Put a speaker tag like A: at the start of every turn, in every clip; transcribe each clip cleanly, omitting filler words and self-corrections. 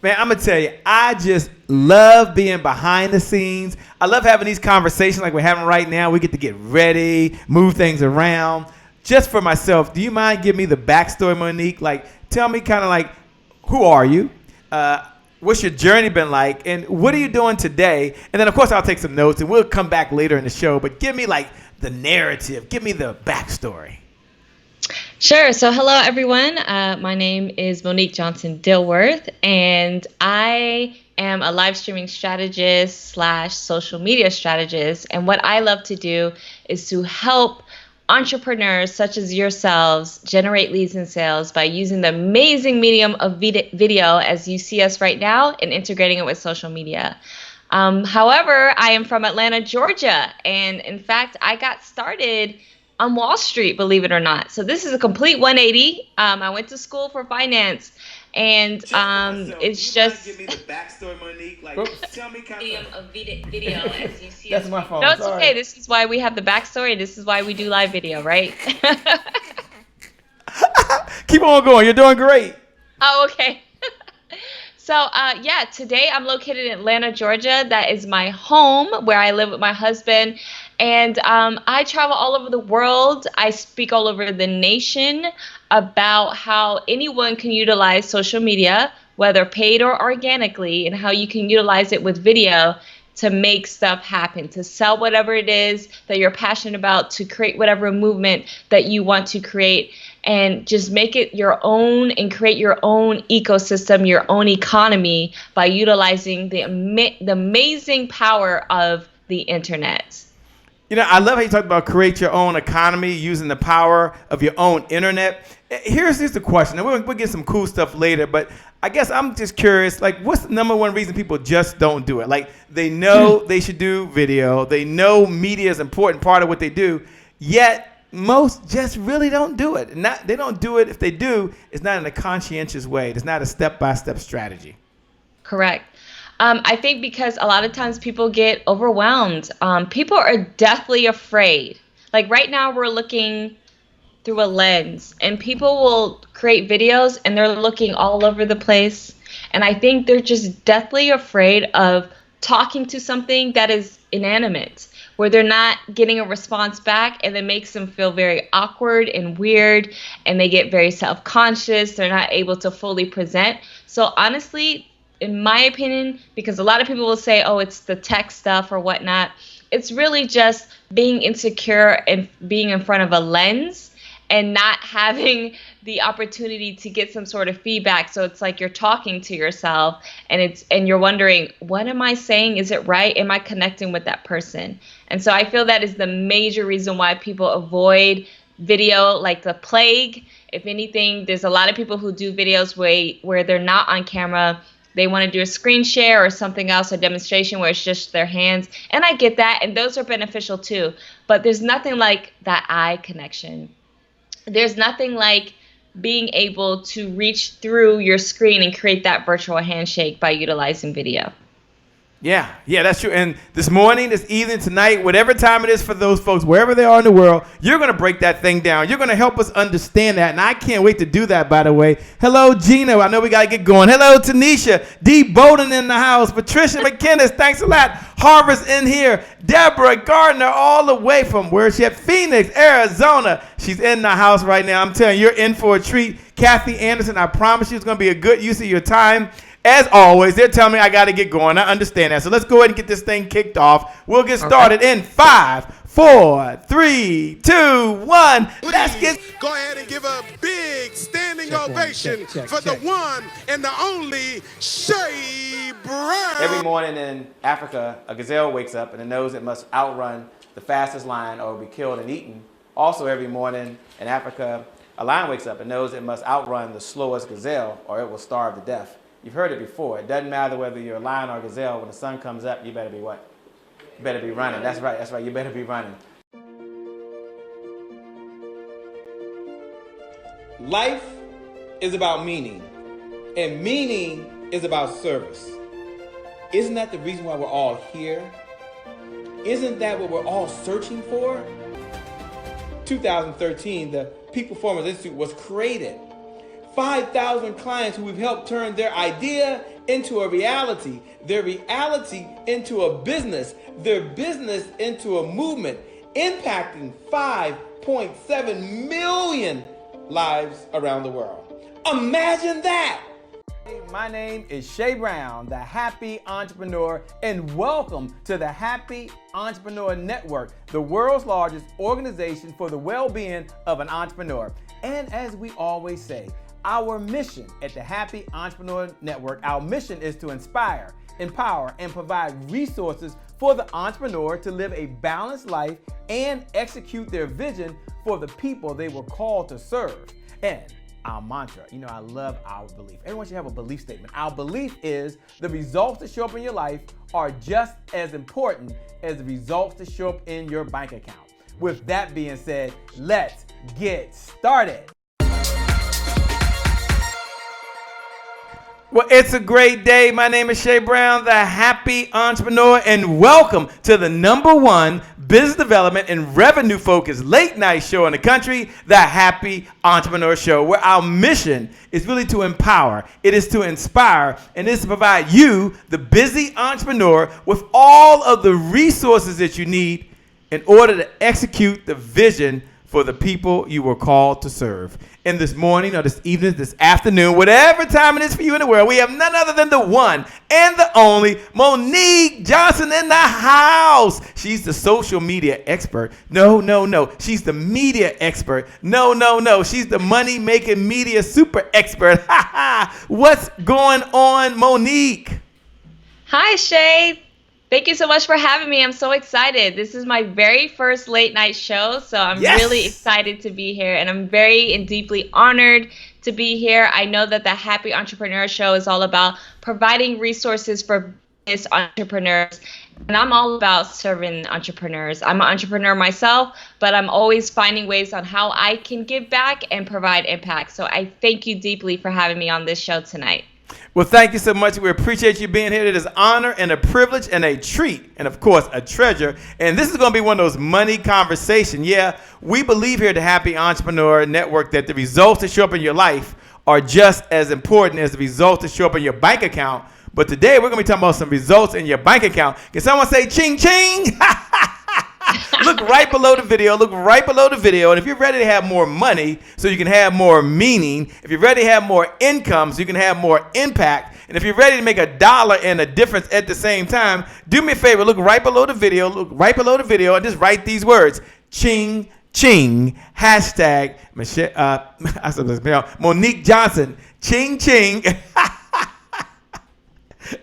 A: Man, I'm going to tell you, I just love being behind the scenes. I love having these conversations like we're having right now. We get to get ready, move things around. Just for myself, do you mind giving me the backstory, Monique? Like, tell me kind of like, who are you? What's your journey been like? And what are you doing today? And then, of course, I'll take some notes, and we'll come back later in the show. But give me, like, the narrative. Give me the backstory.
B: Sure. So hello, everyone. My name is Monique Johnson Dilworth, and I am a live streaming strategist / social media strategist. And what I love to do is to help entrepreneurs such as yourselves generate leads and sales by using the amazing medium of video as you see us right now and integrating it with social media. However, I am from Atlanta, Georgia, and in fact, I got started on Wall Street, believe it or not. So this is a complete 180. I went to school for finance, and it's just. Give me the backstory, Monique. Like, tell me kind of video as you see. That's my phone. No, it's sorry. Okay. This is why we have the backstory. This is why we do live video, right?
A: Keep on going. You're doing great.
B: Oh, okay. So, today I'm located in Atlanta, Georgia. That is my home where I live with my husband. And I travel all over the world. I speak all over the nation about how anyone can utilize social media, whether paid or organically, and how you can utilize it with video to make stuff happen, to sell whatever it is that you're passionate about, to create whatever movement that you want to create, and just make it your own and create your own ecosystem, your own economy by utilizing the amazing power of the internet.
A: You know, I love how you talk about create your own economy using the power of your own internet. Here's the question, and we'll get some cool stuff later, but I guess I'm just curious, like, what's the number one reason people just don't do it? Like, they know they should do video. They know media is an important part of what they do, yet most just really don't do it. They don't do it. If they do, it's not in a conscientious way. It's not a step-by-step strategy.
B: Correct. I think because a lot of times people get overwhelmed. People are deathly afraid. Like right now we're looking through a lens and people will create videos and they're looking all over the place. And I think they're just deathly afraid of talking to something that is inanimate, where they're not getting a response back, and it makes them feel very awkward and weird, and they get very self-conscious. They're not able to fully present. So honestly, in my opinion, because a lot of people will say, oh, it's the tech stuff or whatnot, it's really just being insecure and being in front of a lens and not having the opportunity to get some sort of feedback. So it's like you're talking to yourself and you're wondering, what am I saying? Is it right? Am I connecting with that person? And so I feel that is the major reason why people avoid video like the plague. If anything, there's a lot of people who do videos where they're not on camera. They want to do a screen share or something else, a demonstration where it's just their hands. And I get that, and those are beneficial too. But there's nothing like that eye connection. There's nothing like being able to reach through your screen and create that virtual handshake by utilizing video.
A: Yeah, that's true. And this morning, this evening, tonight, whatever time it is for those folks, wherever they are in the world, you're going to break that thing down. You're going to help us understand that. And I can't wait to do that, by the way. Hello, Gina. I know we got to get going. Hello, Tanisha. D. Bowden in the house. Patricia McKinnis. Thanks a lot. Harvest in here. Deborah Gardner, all the way from where she at? Phoenix, Arizona. She's in the house right now. I'm telling you, you're in for a treat. Kathy Anderson, I promise you it's going to be a good use of your time. As always, they're telling me I got to get going. I understand that. So let's go ahead and get this thing kicked off. We'll get started in 5, 4, 3, 2, 1. Let's get.
C: Go ahead and give a big standing ovation for the one and the only Shay Brown.
A: Every morning in Africa, a gazelle wakes up and it knows it must outrun the fastest lion or it will be killed and eaten. Also, every morning in Africa, a lion wakes up and knows it must outrun the slowest gazelle or it will starve to death. You've heard it before. It doesn't matter whether you're a lion or a gazelle. When the sun comes up, you better be what? You better be running. That's right. You better be running. Life is about meaning, and meaning is about service. Isn't that the reason why we're all here? Isn't that what we're all searching for? 2013, the Peak Performance Institute was created 5,000 clients who we've helped turn their idea into a reality, their reality into a business, their business into a movement, impacting 5.7 million lives around the world. Imagine that! My name is Shay Brown, the Happy Entrepreneur, and welcome to the Happy Entrepreneur Network, the world's largest organization for the well-being of an entrepreneur. And as we always say, our mission at the Happy Entrepreneur Network, our mission is to inspire, empower, and provide resources for the entrepreneur to live a balanced life and execute their vision for the people they were called to serve. And our mantra, I love our belief. Everyone should have a belief statement. Our belief is the results that show up in your life are just as important as the results that show up in your bank account. With that being said, let's get started. Well, it's a great day. My name is Shay Brown, the Happy Entrepreneur, and welcome to the #1 business development and revenue focused late night show in the country, the Happy Entrepreneur Show, where our mission is really to empower, it is to inspire, and it is to provide you, the busy entrepreneur, with all of the resources that you need in order to execute the vision for the people you were called to serve. And this morning or this evening, this afternoon, whatever time it is for you in the world, we have none other than the one and the only Monique Johnson in the house. She's the social media expert. No. She's the media expert. No. She's the money-making media super expert. What's going on, Monique?
B: Hi, Shay. Thank you so much for having me. I'm so excited. This is my very first late night show, so I'm really excited to be here, and I'm very and deeply honored to be here. I know that the Happy Entrepreneur Show is all about providing resources for business entrepreneurs, and I'm all about serving entrepreneurs. I'm an entrepreneur myself, but I'm always finding ways on how I can give back and provide impact. So I thank you deeply for having me on this show tonight.
A: Well, thank you so much. We appreciate you being here. It is an honor and a privilege and a treat and, of course, a treasure. And this is going to be one of those money conversations. Yeah, we believe here at the Happy Entrepreneur Network that the results that show up in your life are just as important as the results that show up in your bank account. But today we're going to be talking about some results in your bank account. Can someone say ching, ching? Look right below the video. Look right below the video. And if you're ready to have more money so you can have more meaning, if you're ready to have more income so you can have more impact, and if you're ready to make $1 and a difference at the same time, do me a favor. Look right below the video. Look right below the video and just write these words. Ching, ching. Hashtag Monique Johnson. Ching, ching.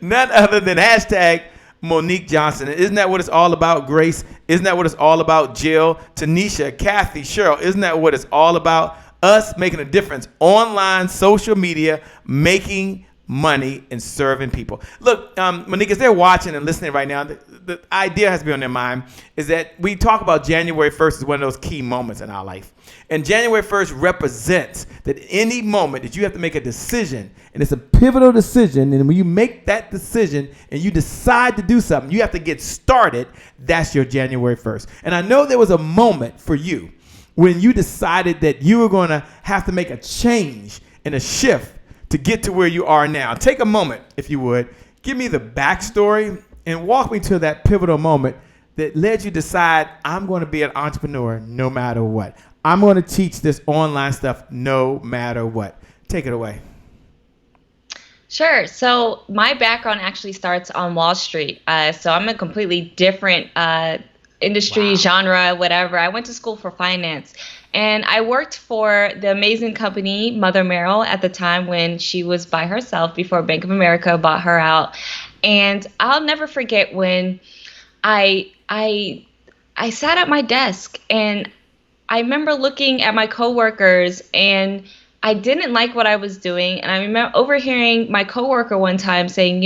A: None other than hashtag Monique Johnson. Isn't that what it's all about, Grace? Isn't that what it's all about, Jill, Tanisha, Kathy, Cheryl? Isn't that what it's all about? Us making a difference online, social media, making money and serving people. Look, Monique, as they're watching and listening right now, the idea has to be on their mind is that we talk about January 1st as one of those key moments in our life. And January 1st represents that any moment that you have to make a decision, and it's a pivotal decision, and when you make that decision and you decide to do something, you have to get started, that's your January 1st. And I know there was a moment for you when you decided that you were going to have to make a change and a shift to get to where you are now. Take a moment, if you would. Give me the backstory and walk me to that pivotal moment that led you to decide, I'm going to be an entrepreneur no matter what. I'm going to teach this online stuff no matter what. Take it away.
B: Sure. So my background actually starts on Wall Street. So I'm a completely different industry, genre, whatever. I went to school for finance. And I worked for the amazing company, Mother Merrill, at the time when she was by herself before Bank of America bought her out. And I'll never forget when I sat at my desk and I remember looking at my coworkers and I didn't like what I was doing. And I remember overhearing my coworker one time saying,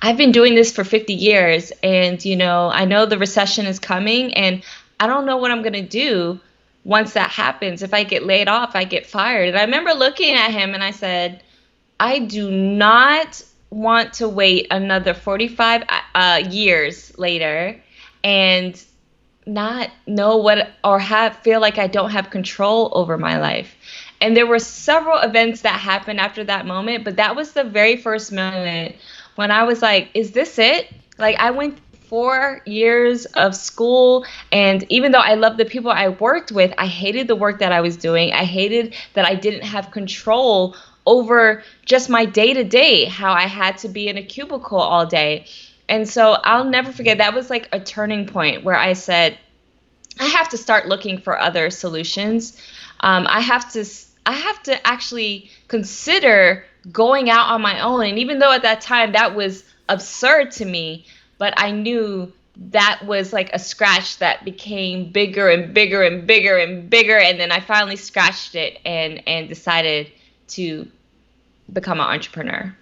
B: I've been doing this for 50 years and, I know the recession is coming and I don't know what I'm going to do once that happens. If I get laid off, I get fired. And I remember looking at him and I said, I do not want to wait another 45 years later and not know what or feel like I don't have control over my life. And there were several events that happened after that moment, but that was the very first moment when I was like, is this it? Like, I went 4 years of school, and even though I loved the people I worked with, I hated the work that I was doing. I hated that I didn't have control over just my day-to-day, how I had to be in a cubicle all day. And so I'll never forget, that was like a turning point where I said, I have to start looking for other solutions. I have to actually consider going out on my own. And even though at that time that was absurd to me, but I knew that was like a scratch that became bigger and bigger and bigger and bigger. And then I finally scratched it and decided to become an entrepreneur.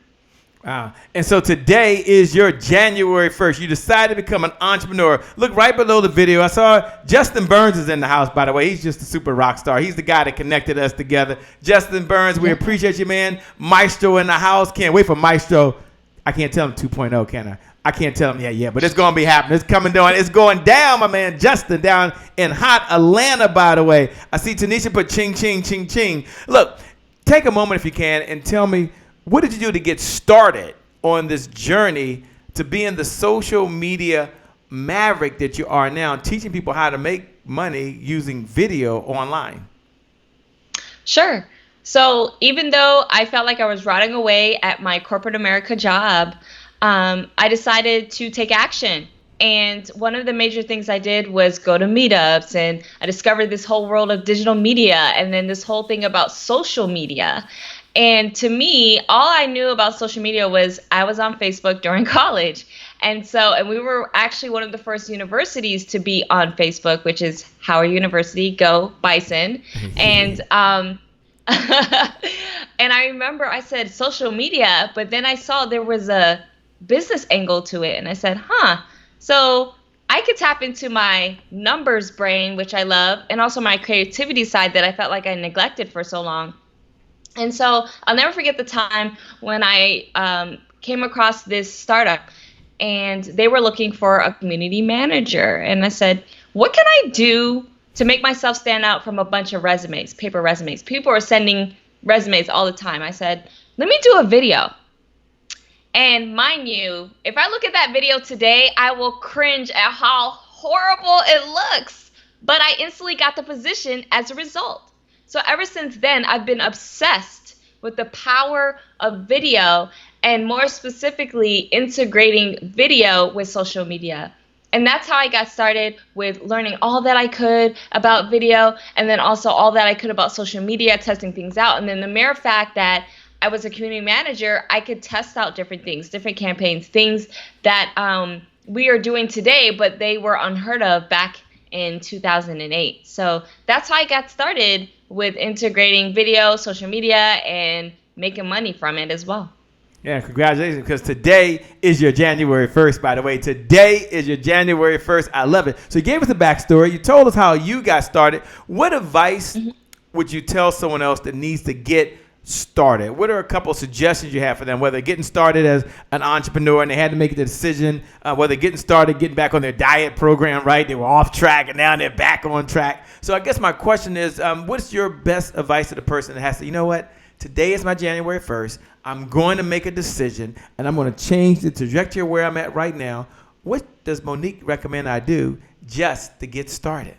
A: Wow. And so today is your January 1st. You decided to become an entrepreneur. Look right below the video. I saw Justin Burns is in the house, by the way. He's just a super rock star. He's the guy that connected us together. Justin Burns, we appreciate you, man. Maestro in the house. Can't wait for Maestro. I can't tell him 2.0, can I? I can't tell him yet, but it's going to be happening. It's coming down. It's going down, my man Justin, down in hot Atlanta, by the way. I see Tanisha put ching, ching, ching, ching. Look, take a moment if you can and tell me, what did you do to get started on this journey to being the social media maverick that you are now, teaching people how to make money using video online?
B: Sure. So even though I felt like I was rotting away at my corporate America job, I decided to take action. And one of the major things I did was go to meetups, and I discovered this whole world of digital media and then this whole thing about social media. And to me, all I knew about social media was I was on Facebook during college. And we were actually one of the first universities to be on Facebook, which is Howard University, go Bison. And and I remember I said social media, but then I saw there was a business angle to it. And I said, so I could tap into my numbers brain, which I love, and also my creativity side that I felt like I neglected for so long. And so I'll never forget the time when I came across this startup, and they were looking for a community manager. And I said, what can I do to make myself stand out from a bunch of resumes, paper resumes? People are sending resumes all the time. I said, let me do a video. And mind you, if I look at that video today, I will cringe at how horrible it looks. But I instantly got the position as a result. So ever since then, I've been obsessed with the power of video, and more specifically, integrating video with social media. And that's how I got started with learning all that I could about video, and then also all that I could about social media, testing things out. And then the mere fact that I was a community manager, I could test out different things, different campaigns, things that we are doing today, but they were unheard of back in 2008. So that's how I got started with integrating video, social media, and making money from it as well.
A: Yeah, congratulations, because today is your January 1st, by the way. Today is your January 1st. I love it. So you gave us a backstory. You told us how you got started. What advice would you tell someone else that needs to get started? What are a couple of suggestions you have for them, whether getting started as an entrepreneur and they had to make the decision, whether getting started, getting back on their diet program, right? They were off track and now they're back on track. So I guess my question is, what's your best advice to the person that has to, you know what, today is my January 1st. I'm going to make a decision and I'm going to change the trajectory of where I'm at right now. What does Monique recommend I do just to get started?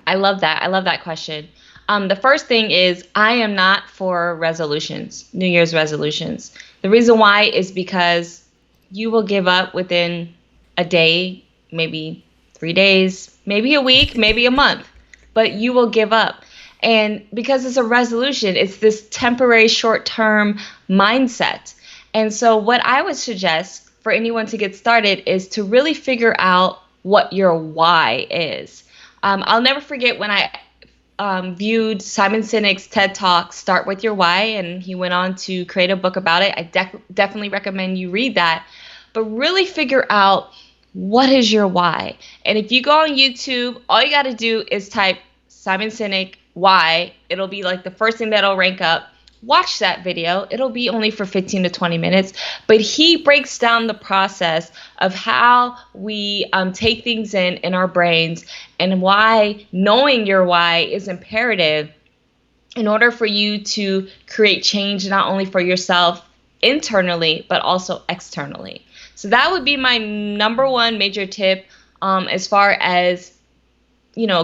B: I love that. I love that question. The first thing is, I am not for resolutions, New Year's resolutions. The reason why is because you will give up within a day, maybe 3 days, maybe a week, maybe a month, but you will give up. And because it's a resolution, it's this temporary short-term mindset. And so what I would suggest for anyone to get started is to really figure out what your why is. I'll never forget when I viewed Simon Sinek's TED Talk, Start With Your Why, and he went on to create a book about it. I definitely recommend you read that, but really figure out what is your why. And if you go on YouTube, all you got to do is type Simon Sinek why. It'll be like the first thing that'll rank up. Watch that video. It'll be only for 15 to 20 minutes, but he breaks down the process of how we take things in our brains and why knowing your why is imperative in order for you to create change not only for yourself internally, but also externally. So that would be my number one major tip as far as,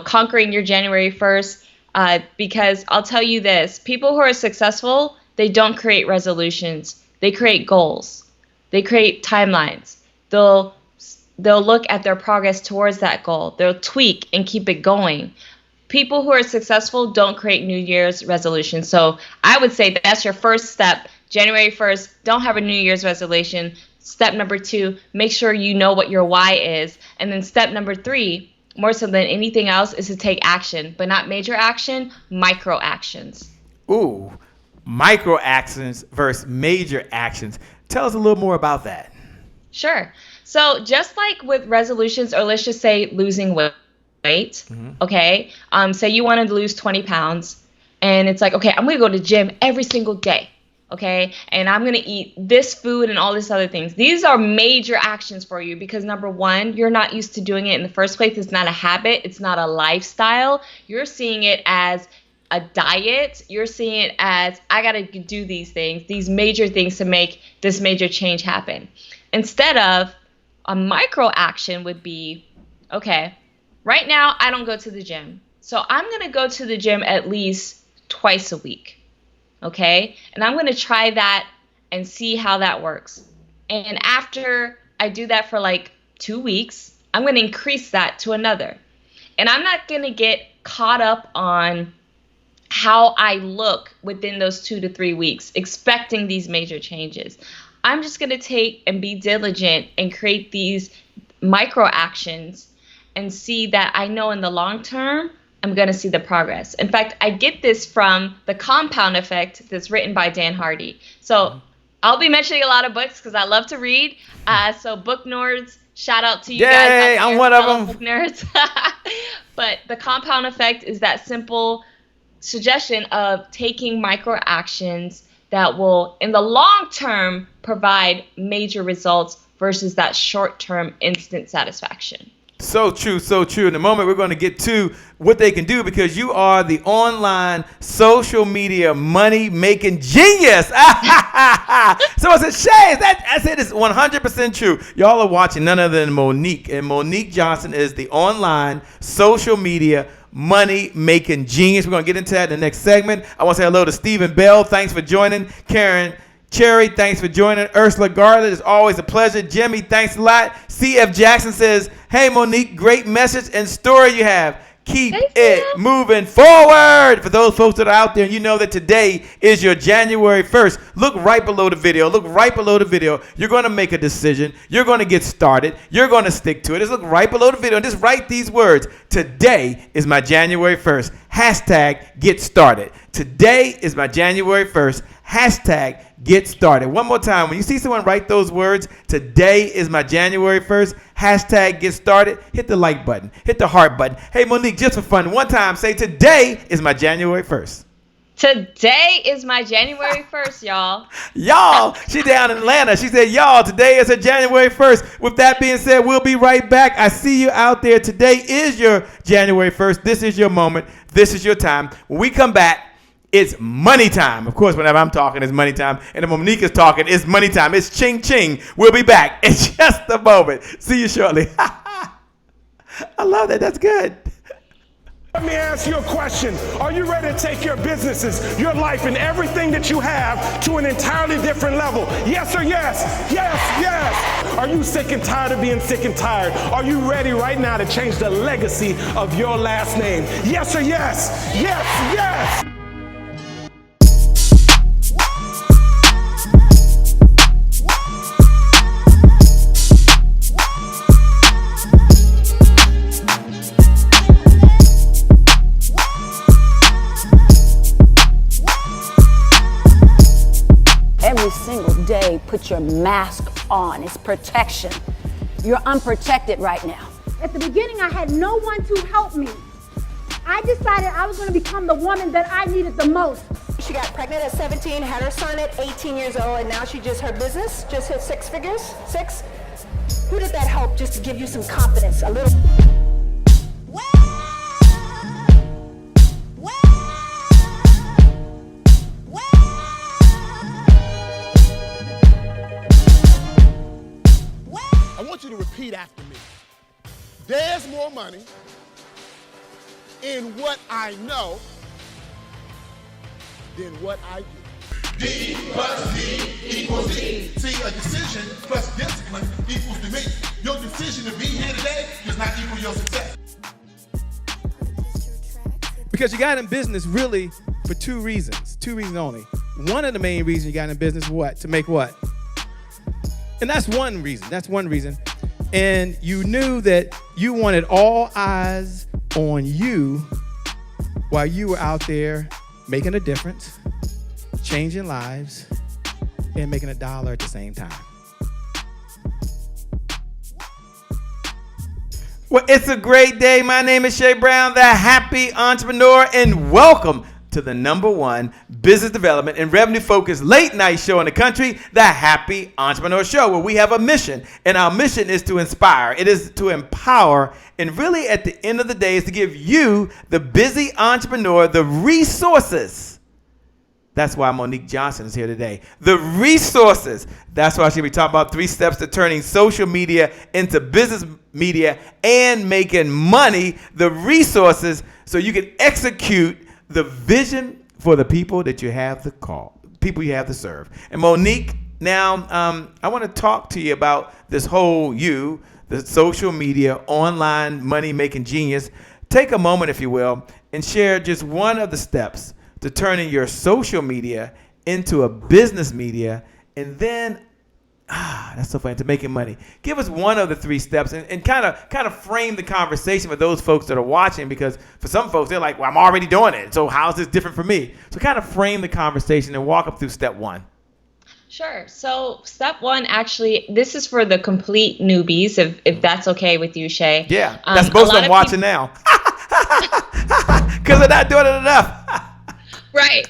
B: conquering your January 1st. Because I'll tell you this, people who are successful, they don't create resolutions. They create goals. They create timelines. They'll look at their progress towards that goal. They'll tweak and keep it going. People who are successful don't create New Year's resolutions. So I would say that's your first step. January 1st, don't have a New Year's resolution. Step number 2, make sure you know what your why is. And then step number 3, more so than anything else, is to take action, but not major action, micro actions.
A: Ooh, micro actions versus major actions. Tell us a little more about that.
B: Sure. So just like with resolutions, or let's just say losing weight, okay? Say you wanted to lose 20 pounds, and it's like, okay, I'm going to go to the gym every single day, okay? And I'm going to eat this food and all these other things. These are major actions for you because, number one, you're not used to doing it in the first place. It's not a habit. It's not a lifestyle. You're seeing it as a diet. You're seeing it as, I got to do these things, these major things to make this major change happen. Instead of a micro action would be, okay, right now I don't go to the gym. So I'm going to go to the gym at least twice a week. Okay? And I'm going to try that and see how that works. And after I do that for like 2 weeks, I'm going to increase that to another. And I'm not going to get caught up on how I look within those 2 to 3 weeks, expecting these major changes. I'm just going to take and be diligent and create these micro actions and see that I know in the long term, I'm going to see the progress. In fact, I get this from The Compound Effect that's written by Dan Hardy. So I'll be mentioning a lot of books because I love to read. So book nerds, shout out to you guys.
A: Yay, I'm one of them.
B: Book nerds. But The Compound Effect is that simple suggestion of taking micro actions that will, in the long term, provide major results versus that short-term instant satisfaction.
A: So true, so true. In a moment, we're going to get to what they can do because you are the online social media money-making genius. So I said, Shay, I said it's 100% true. Y'all are watching none other than Monique. And Monique Johnson is the online social media money-making genius. We're going to get into that in the next segment. I want to say hello to Stephen Bell. Thanks for joining. Karen Cherry, thanks for joining. Ursula Garland, it's always a pleasure. Jimmy, thanks a lot. CF Jackson says, hey, Monique, great message and story you have. Keep it moving forward. For those folks that are out there, you know that today is your January 1st. Look right below the video. Look right below the video. You're going to make a decision. You're going to get started. You're going to stick to it. Just look right below the video and just write these words. Today is my January 1st. Hashtag get started. Today is my January 1st. Hashtag get started. One more time. When you see someone write those words, today is my January 1st, hashtag get started, hit the like button, hit the heart button. Hey, Monique, just for fun, one time, say today is my January 1st.
B: Today is my January 1st, y'all.
A: Y'all, she down in Atlanta. She said, y'all, today is her January 1st. With that being said, we'll be right back. I see you out there. Today is your January 1st. This is your moment. This is your time. When we come back, it's money time. Of course, whenever I'm talking, it's money time. And when Monique is talking, it's money time. It's ching ching. We'll be back in just a moment. See you shortly. I love that. That's good.
C: Let me ask you a question. Are you ready to take your businesses, your life, and everything that you have to an entirely different level? Yes or yes? Yes, yes. Are you sick and tired of being sick and tired? Are you ready right now to change the legacy of your last name? Yes or yes? Yes, yes.
D: Every single day, put your mask on. It's protection. You're unprotected right now.
E: At the beginning, I had no one to help me. I decided I was going to become the woman that I needed the most.
F: She got pregnant at 17, had her son at 18 years old, and now her business just hit 6 figures. 6? Who did that help just to give you some confidence? A little.
G: I want you to repeat after me. There's more money in what I know than what I do.
H: D plus D equals D. See, a decision plus discipline equals to me. Your decision to be here today does not equal your success.
A: Because you got in business really for two reasons only. One of the main reasons you got in business, what? To make what? And that's one reason. And you knew that you wanted all eyes on you while you were out there making a difference, changing lives, and making $1 at the same time. Well, it's a great day. My name is Shay Brown, the Happy Entrepreneur, and welcome to the #1 business development and revenue-focused late-night show in the country, the Happy Entrepreneur Show, where we have a mission, and our mission is to inspire. It is to empower, and really at the end of the day is to give you, the busy entrepreneur, the resources. That's why Monique Johnson is here today. The resources. That's why she'll be talking about 3 steps to turning social media into business media and making money. The resources so you can execute the vision for the people that you have to call, people you have to serve. And Monique, now I want to talk to you about this whole the social media, online money-making genius. Take a moment, if you will, and share just one of the steps to turning your social media into a business media, and then, that's so funny, to making money. Give us one of the 3 steps and kind of frame the conversation with those folks that are watching, because for some folks, they're like, well, I'm already doing it, so how's this different for me? So kind of frame the conversation and walk them through step 1.
B: Sure. So step 1, actually, this is for the complete newbies, if that's okay with you, Shay.
A: Yeah, that's most of them watching now. Because they're not doing it enough.
B: Right.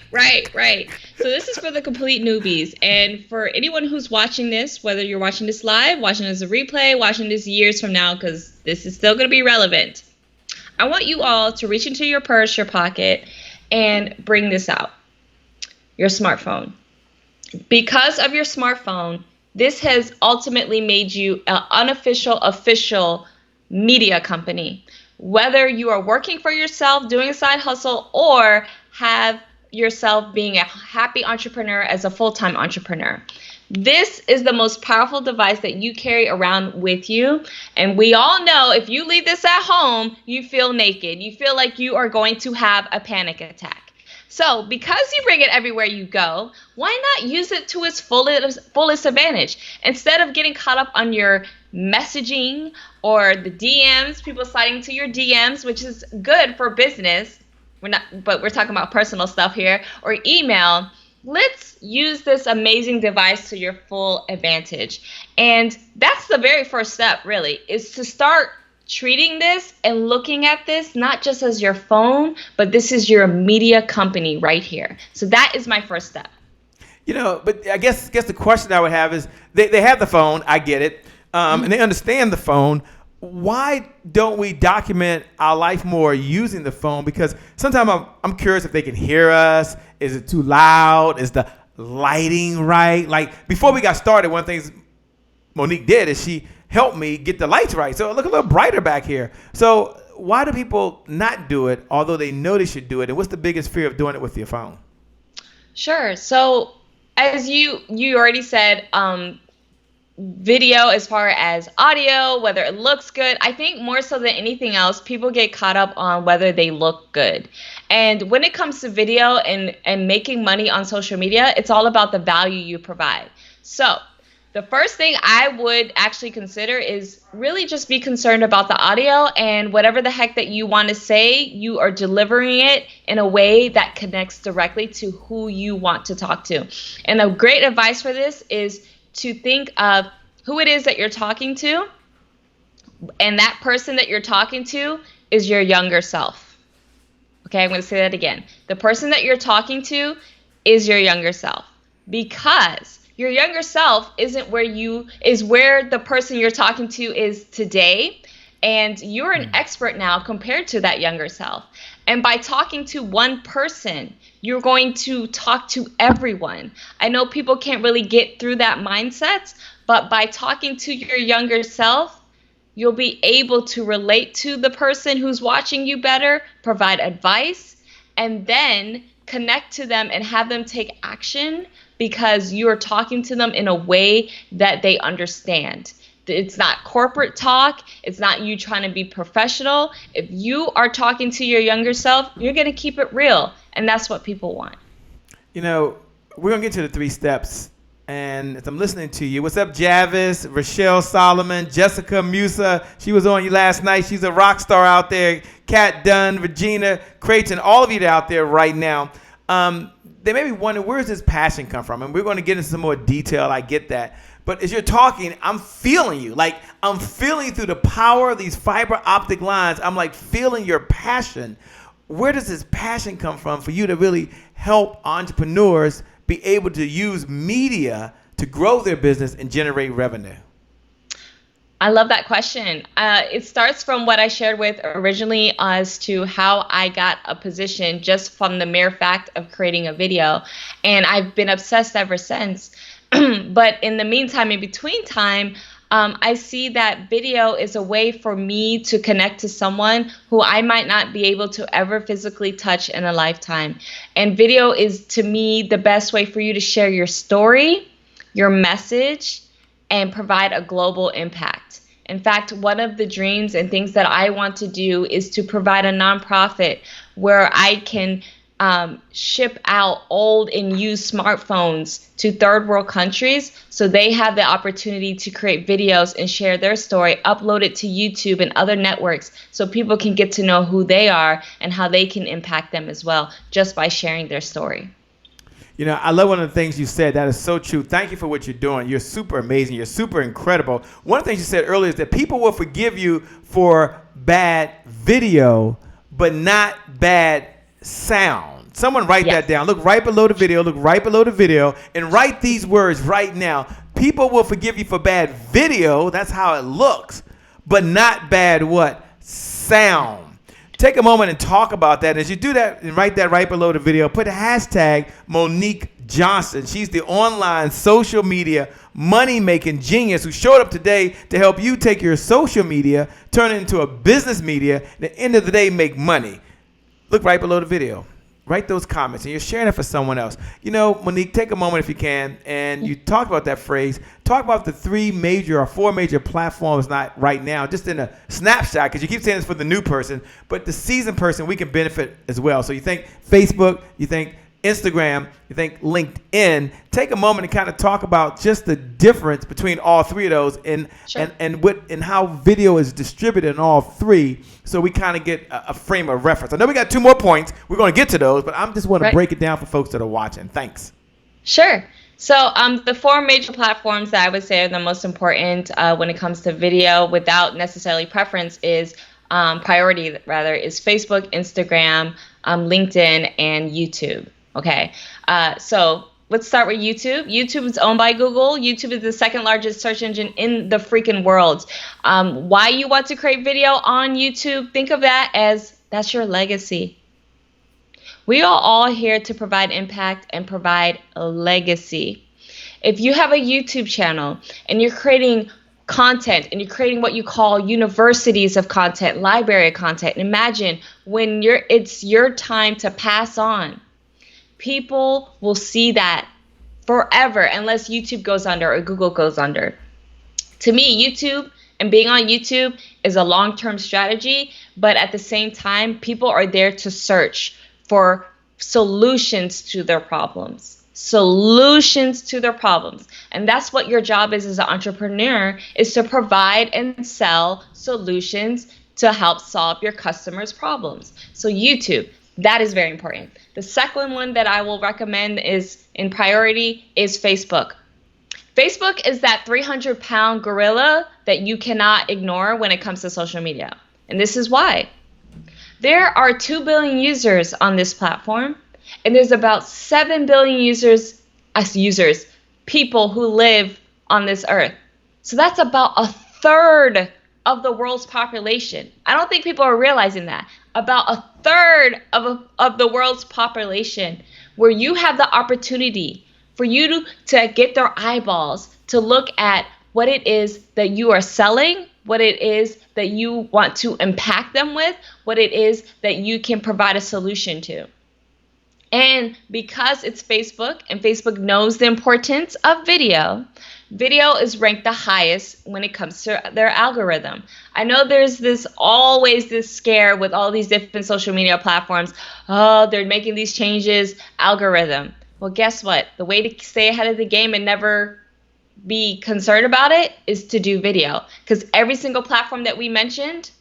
B: So this is for the complete newbies. And for anyone who's watching this, whether you're watching this live, watching this as a replay, watching this years from now, because this is still going to be relevant, I want you all to reach into your purse, your pocket, and bring this out, your smartphone. Because of your smartphone, this has ultimately made you an unofficial, official media company. Whether you are working for yourself, doing a side hustle, or have yourself being a happy entrepreneur as a full-time entrepreneur. This is the most powerful device that you carry around with you. And we all know if you leave this at home, you feel naked. You feel like you are going to have a panic attack. So because you bring it everywhere you go, why not use it to its fullest advantage? Instead of getting caught up on your messaging or the DMs, people sliding to your DMs, which is good for business. But we're talking about personal stuff here, or email. Let's use this amazing device to your full advantage. And that's the very first step, really, is to start treating this and looking at this not just as your phone, but this is your media company right here. So that is my first step.
A: But I guess the question I would have is, they have the phone, I get it, and they understand the phone. Why don't we document our life more using the phone? Because sometimes I'm curious if they can hear us. Is it too loud? Is the lighting right? Like before we got started, one of the things Monique did is she helped me get the lights right. So it look a little brighter back here. So why do people not do it, although they know they should do it? And what's the biggest fear of doing it with your phone?
B: Sure. So as you already said, video as far as audio, whether it looks good. I think more so than anything else, people get caught up on whether they look good. And when it comes to video and making money on social media, it's all about the value you provide. So the first thing I would actually consider is really just be concerned about the audio, and whatever the heck that you want to say, you are delivering it in a way that connects directly to who you want to talk to. And a great advice for this is to think of who it is that you're talking to, and that person that you're talking to is your younger self. Okay, I'm going to say that again. The person that you're talking to is your younger self, because your younger self isn't where the person you're talking to is today, and you're an expert now compared to that younger self. And by talking to one person, you're going to talk to everyone. I know people can't really get through that mindset, But by talking to your younger self, you'll be able to relate to the person who's watching you better, provide advice, and then connect to them and have them take action because you are talking to them in a way that they understand. It's not corporate talk. It's not you trying to be professional. If you are talking to your younger self, you're going to keep it real. And that's what people want.
A: You know, we're going to get to the 3 steps. And as I'm listening to you, what's up, Javis, Rochelle Solomon, Jessica Musa? She was on you last night. She's a rock star out there. Kat Dunn, Regina Creighton, all of you out there right now. They may be wondering, where does this passion come from? And we're going to get into some more detail. I get that. But as you're talking, I'm feeling you. Like, I'm feeling through the power of these fiber optic lines. I'm like feeling your passion. Where does this passion come from for you to really help entrepreneurs be able to use media to grow their business and generate revenue?
B: I love that question. It starts from what I shared with originally as to how I got a position just from the mere fact of creating a video. And I've been obsessed ever since. But in the meantime, in between time, I see that video is a way for me to connect to someone who I might not be able to ever physically touch in a lifetime. And video is, to me, the best way for you to share your story, your message, and provide a global impact. In fact, one of the dreams and things that I want to do is to provide a nonprofit where I can ship out old and used smartphones to third world countries so they have the opportunity to create videos and share their story, upload it to YouTube and other networks so people can get to know who they are and how they can impact them as well just by sharing their story.
A: You know, I love one of the things you said. That is so true. Thank you for what you're doing. You're super amazing. You're super incredible. One of the things you said earlier is that people will forgive you for bad video, but not bad sound. Someone write that down. Look right below the video. Look right below the video and write these words right now. People will forgive you for bad video. That's how it looks, but not bad what? Sound. Take a moment and talk about that. As you do that and write that right below the video, put a hashtag Monique Johnson. She's the online social media money-making genius who showed up today to help you take your social media, turn it into a business media, and at the end of the day, make money. Look right below the video. Write those comments, and you're sharing it for someone else. You know, Monique, take a moment if you can, and you talk about that phrase. Talk about the 3 major or 4 major platforms, not right now, just in a snapshot, because you keep saying this for the new person, but the seasoned person, we can benefit as well. So you think Facebook, you think Instagram, you think LinkedIn. Take a moment and kind of talk about just the difference between all 3 of those and and how video is distributed in all 3, so we kind of get a frame of reference. I know we got 2 more points. We're going to get to those, but I just want to break it down for folks that are watching. Thanks.
B: Sure. So the 4 major platforms that I would say are the most important when it comes to video without necessarily preference is priority rather is Facebook, Instagram, LinkedIn, and YouTube. Okay, so let's start with YouTube. YouTube is owned by Google. YouTube is the 2nd largest search engine in the freaking world. Why you want to create video on YouTube? Think of that as that's your legacy. We are all here to provide impact and provide a legacy. If you have a YouTube channel and you're creating content and you're creating what you call universities of content, library of content, imagine when it's your time to pass on. People will see that forever unless YouTube goes under or Google goes under. To me, YouTube and being on YouTube is a long-term strategy, but at the same time, people are there to search for solutions to their problems. Solutions to their problems. And that's what your job is as an entrepreneur, is to provide and sell solutions to help solve your customers' problems. So YouTube, that is very important. The second one that I will recommend is in priority is Facebook. Facebook is that 300-pound gorilla that you cannot ignore when it comes to social media. And this is why. There are 2 billion users on this platform, and there's about 7 billion people who live on this earth. So that's about 1/3 of the world's population. I don't think people are realizing that. About 1/3 of the world's population, where you have the opportunity for you to get their eyeballs to look at what it is that you are selling, what it is that you want to impact them with, what it is that you can provide a solution to. And because it's Facebook and Facebook knows the importance of video, video is ranked the highest when it comes to their algorithm. I know there's always this scare with all these different social media platforms. Oh, they're making these changes, algorithm. Well, guess what? The way to stay ahead of the game and never be concerned about it is to do video. Because every single platform that we mentioned,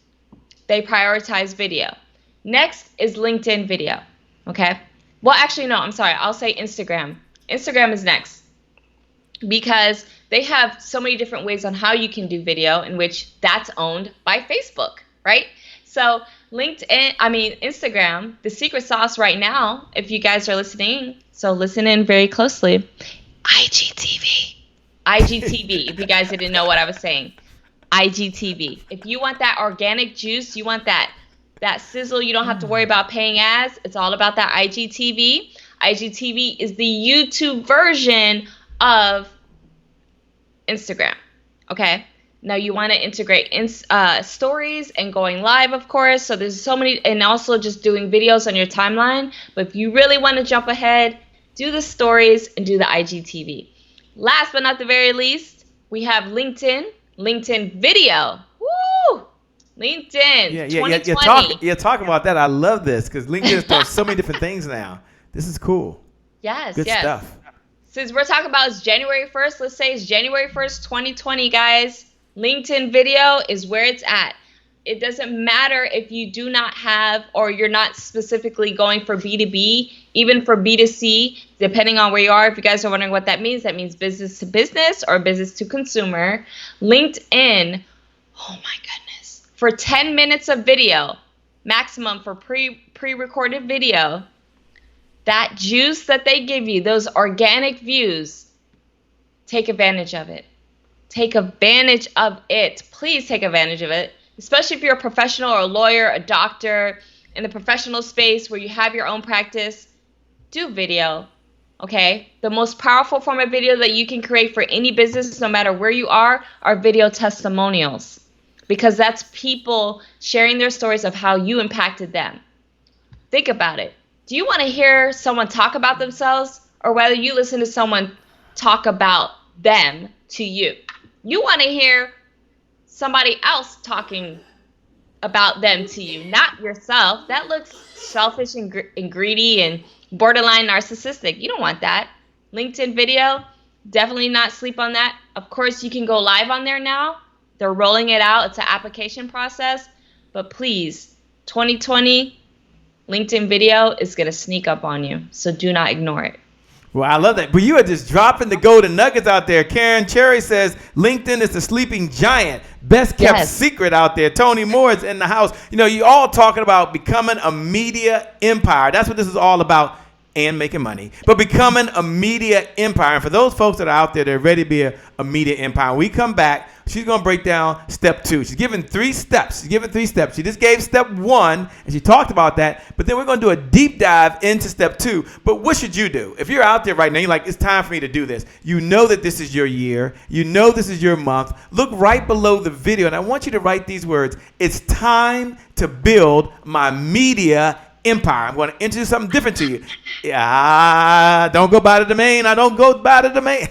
B: they prioritize video. Next is LinkedIn video, okay? Well, actually, no, I'm sorry. I'll say Instagram. Instagram is next because they have so many different ways on how you can do video, in which that's owned by Facebook, right? So Instagram, the secret sauce right now, if you guys are listening, so listen in very closely, IGTV, if you guys didn't know what I was saying, IGTV. If you want that organic juice, you want that sizzle, you don't have to worry about paying ads. It's all about that IGTV. IGTV is the YouTube version of Instagram, okay? Now you want to integrate stories and going live, of course. So there's so many, and also just doing videos on your timeline. But if you really want to jump ahead, do the stories and do the IGTV. Last but not the very least, we have LinkedIn video. Woo! LinkedIn, 2020.
A: You're talking about that. I love this because LinkedIn does so many different things now. This is cool.
B: Yes,
A: Good stuff.
B: Since we're talking about it's January 1st, let's say it's January 1st, 2020, guys. LinkedIn video is where it's at. It doesn't matter if you do not have or you're not specifically going for B2B, even for B2C, depending on where you are. If you guys are wondering what that means business to business or business to consumer. LinkedIn, oh my goodness, for 10 minutes of video, maximum for pre-recorded video, that juice that they give you, those organic views, take advantage of it. Take advantage of it. Please take advantage of it, especially if you're a professional or a lawyer, a doctor, in the professional space where you have your own practice. Do video, okay? The most powerful form of video that you can create for any business, no matter where you are video testimonials, because that's people sharing their stories of how you impacted them. Think about it. Do you want to hear someone talk about themselves, or whether you listen to someone talk about them to you? You want to hear somebody else talking about them to you, not yourself. That looks selfish and greedy and borderline narcissistic. You don't want that. LinkedIn video, definitely not sleep on that. Of course, you can go live on there now. They're rolling it out. It's an application process. But please, 2020, LinkedIn video is going to sneak up on you. So do not ignore it.
A: Well, I love that. But you are just dropping the golden nuggets out there. Karen Cherry says LinkedIn is the sleeping giant. Best kept secret out there. Tony Moore is in the house. You know, you all talking about becoming a media empire. That's what this is all about, and making money. But becoming a media empire. And for those folks that are out there that are ready to be a media empire, when we come back, she's going to break down step 2. She's giving 3 steps. She just gave step 1, and she talked about that. But then we're going to do a deep dive into step 2. But what should you do? If you're out there right now, you're like, it's time for me to do this. You know that this is your year. You know this is your month. Look right below the video, and I want you to write these words. It's time to build my media empire. I'm going to introduce something different to you. Don't go by the domain. I don't go by the domain.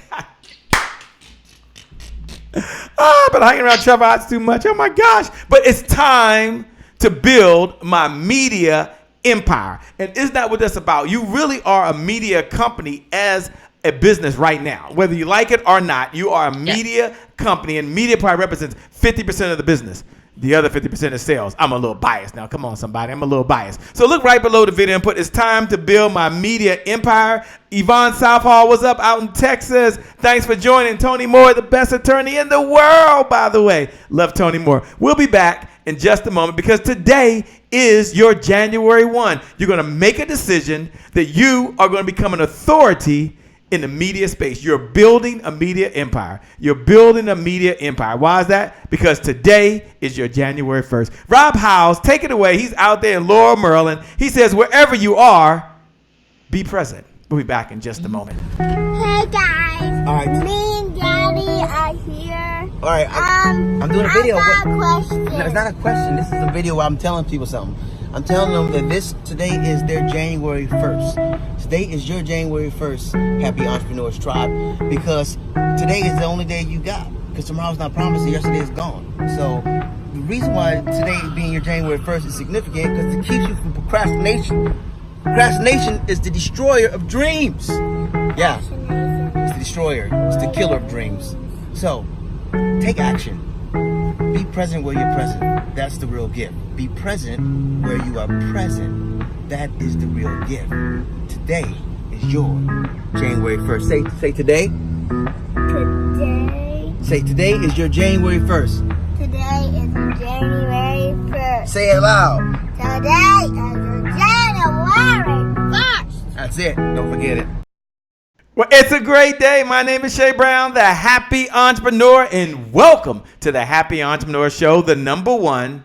A: I've been hanging around Trevor Hotz too much. Oh my gosh. But it's time to build my media empire. And isn't that what that's about? You really are a media company as a business right now. Whether you like it or not, you are a media company, and media probably represents 50% of the business. The other 50% is sales. I'm a little biased now. Come on, somebody. I'm a little biased. So look right below the video and put, it's time to build my media empire. Yvonne Southall was up out in Texas. Thanks for joining. Tony Moore, the best attorney in the world, by the way. Love Tony Moore. We'll be back in just a moment because today is your January 1. You're going to make a decision that you are going to become an authority in the media space. You're building a media empire. Why is that? Because today is your January 1st. Rob Howes, take it away. He's out there in Laurel, Maryland. He says, wherever you are, be present. We'll be back in just a moment.
I: Hey guys, me and Daddy are here.
J: All right, I'm doing a video.
I: I got a question.
J: No, it's not a question. This is a video where I'm telling people something. I'm telling them that today is their January 1st. Today is your January 1st Happy Entrepreneurs Tribe, because today is the only day you got. Because tomorrow's not promised and yesterday is gone. So the reason why today being your January 1st is significant because it keeps you from procrastination. Procrastination is the destroyer of dreams. Yeah, it's the destroyer. It's the killer of dreams. So take action. Be present where you're present. That's the real gift. Be present where you are present. That is the real gift. Today is your January 1st. Say today.
I: Today.
J: Say today is your January 1st.
I: Today is January 1st.
J: Say it loud.
I: Today is January 1st.
J: That's it. Don't forget it.
A: Well, it's a great day. My name is Shay Brown, the Happy Entrepreneur, and welcome to the Happy Entrepreneur Show, the #1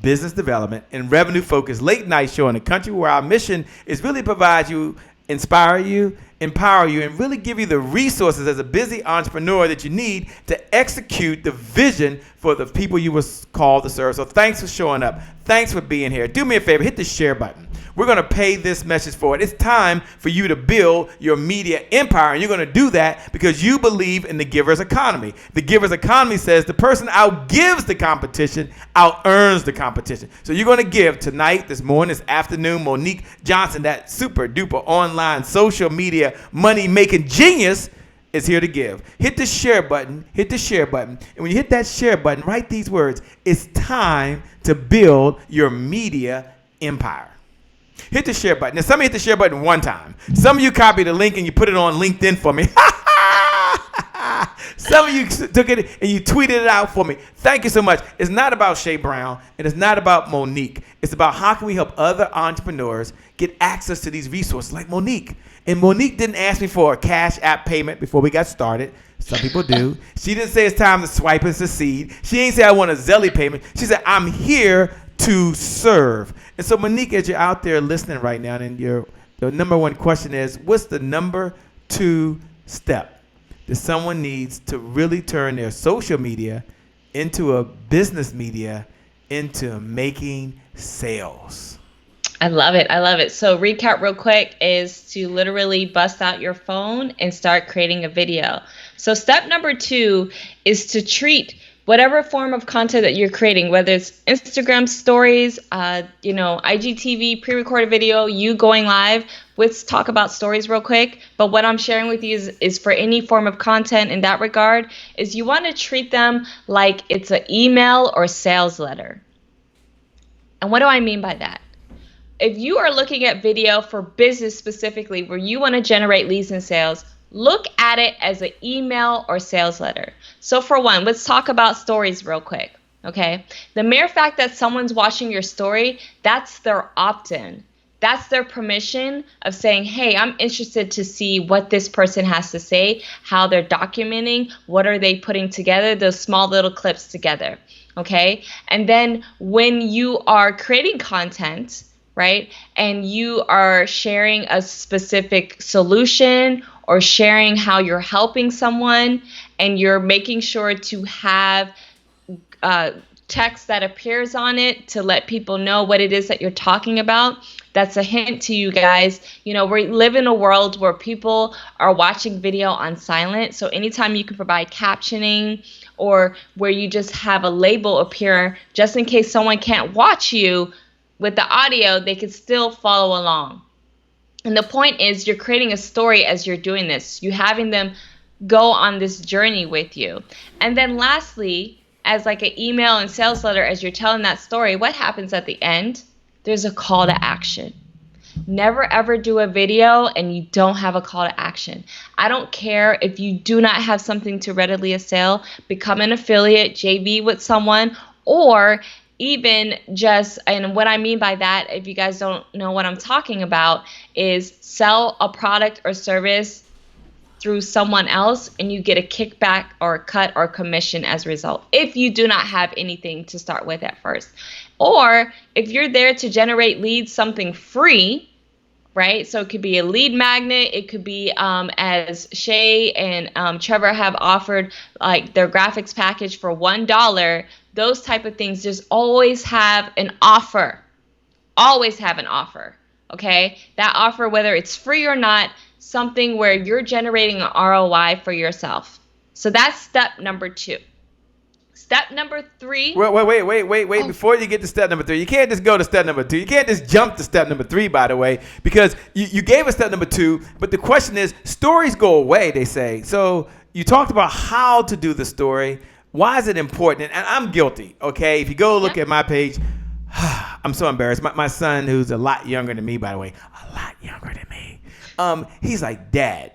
A: business development and revenue-focused late-night show in the country, where our mission is really provide you, inspire you, empower you, and really give you the resources as a busy entrepreneur that you need to execute the vision for the people you were called to serve. So thanks for showing up. Thanks for being here. Do me a favor, hit the share button. We're going to pay this message forward. It's time for you to build your media empire, and you're going to do that because you believe in the giver's economy. The giver's economy says the person outgives the competition, out-earns the competition. So you're going to give tonight, this morning, this afternoon. Monique Johnson, that super duper online social media money-making genius, is here to give. Hit the share button. Hit the share button. And when you hit that share button, write these words: it's time to build your media empire. Hit the share button. Now, some of you hit the share button one time. Some of you copied the link and you put it on LinkedIn for me. Some of you took it and you tweeted it out for me. Thank you so much. It's not about Shay Brown and it's not about Monique. It's about how can we help other entrepreneurs get access to these resources like Monique. And Monique didn't ask me for a Cash App payment before we got started. Some people do. She didn't say it's time to swipe and succeed. She ain't say I want a Zelly payment. She said I'm here to serve. And so, Monique, as you're out there listening right now, and the #1 question is, what's the #2 step that someone needs to really turn their social media into a business media into making sales?
B: I love it. I love it. So recap real quick is to literally bust out your phone and start creating a video. So step #2 is to treat whatever form of content that you're creating, whether it's Instagram stories, IGTV, pre-recorded video, you going live. Let's talk about stories real quick. But what I'm sharing with you is for any form of content in that regard, is you want to treat them like it's an email or sales letter. And what do I mean by that? If you are looking at video for business specifically, where you want to generate leads and sales, look at it as an email or sales letter. So for one, let's talk about stories real quick, okay? The mere fact that someone's watching your story, that's their opt-in. That's their permission of saying, hey, I'm interested to see what this person has to say, how they're documenting, what are they putting together, those small little clips together, okay? And then when you are creating content, right, and you are sharing a specific solution or sharing how you're helping someone, and you're making sure to have text that appears on it to let people know what it is that you're talking about, that's a hint to you guys. You know, we live in a world where people are watching video on silent. So anytime you can provide captioning, or where you just have a label appear just in case someone can't watch you with the audio, they can still follow along. And the point is, you're creating a story as you're doing this. You're having them go on this journey with you. And then lastly, as like an email and sales letter, as you're telling that story, what happens at the end? There's a call to action. Never ever do a video and you don't have a call to action. I don't care if you do not have something to readily sell, become an affiliate, JV with someone, or even just, and what I mean by that, if you guys don't know what I'm talking about, is sell a product or service through someone else and you get a kickback or a cut or commission as a result, if you do not have anything to start with at first. Or if you're there to generate leads, something free, right? So it could be a lead magnet. It could be, as Shay and Trevor have offered, like their graphics package for $1. Those type of things. Just always have an offer. Always have an offer. Okay, that offer, whether it's free or not, something where you're generating an ROI for yourself. So that's step number 2. Step number 3.
A: Wait. Before you get to step number 3, you can't just go to step number 2. You can't just jump to step number 3, by the way, because you gave us step number 2, but the question is, stories go away, they say. So you talked about how to do the story. Why is it important? And I'm guilty, okay? If you go look at my page, I'm so embarrassed. My son, who's a lot younger than me, by the way, he's like, Dad,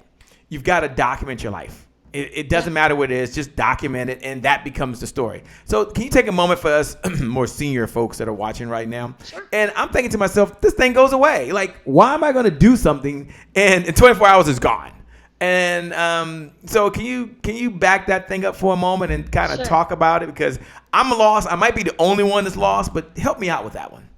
A: you've got to document your life. It doesn't matter what it is, just document it, and that becomes the story. So can you take a moment for us more senior folks that are watching right now?
B: Sure.
A: And I'm thinking to myself, this thing goes away. Like, why am I going to do something and in 24 hours it's gone? And so can you back that thing up for a moment and kind of talk about it? Because I'm lost. I might be the only one that's lost, but help me out with that one.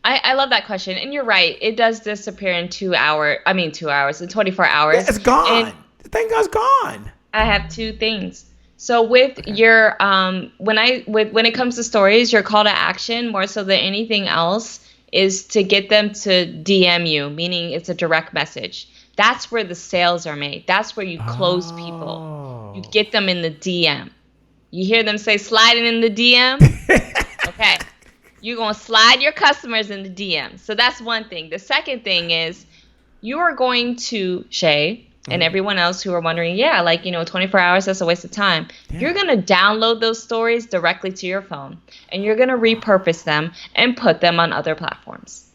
B: I love that question. And you're right. It does disappear in 2 hours, in 24 hours.
A: Yeah, it's gone.
B: And
A: the thing is gone.
B: I have 2 things. So with your, when it comes to stories, your call to action, more so than anything else, is to get them to DM you, meaning it's a direct message. That's where the sales are made. That's where you close people. You get them in the DM. You hear them say sliding in the DM? Okay. You're going to slide your customers in the DM. So that's one thing. The second thing is you are going to, Shay, and everyone else who are wondering, 24 hours, that's a waste of time. Yeah. You're going to download those stories directly to your phone, and you're going to repurpose them and put them on other platforms.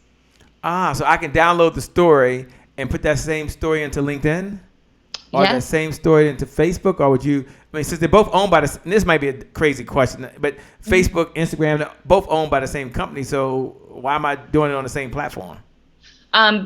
A: So I can download the story and put that same story into LinkedIn? Or that same story into Facebook? Or would you, since they're both owned by this might be a crazy question, but Facebook, Instagram, they're both owned by the same company, so why am I doing it on the same platform?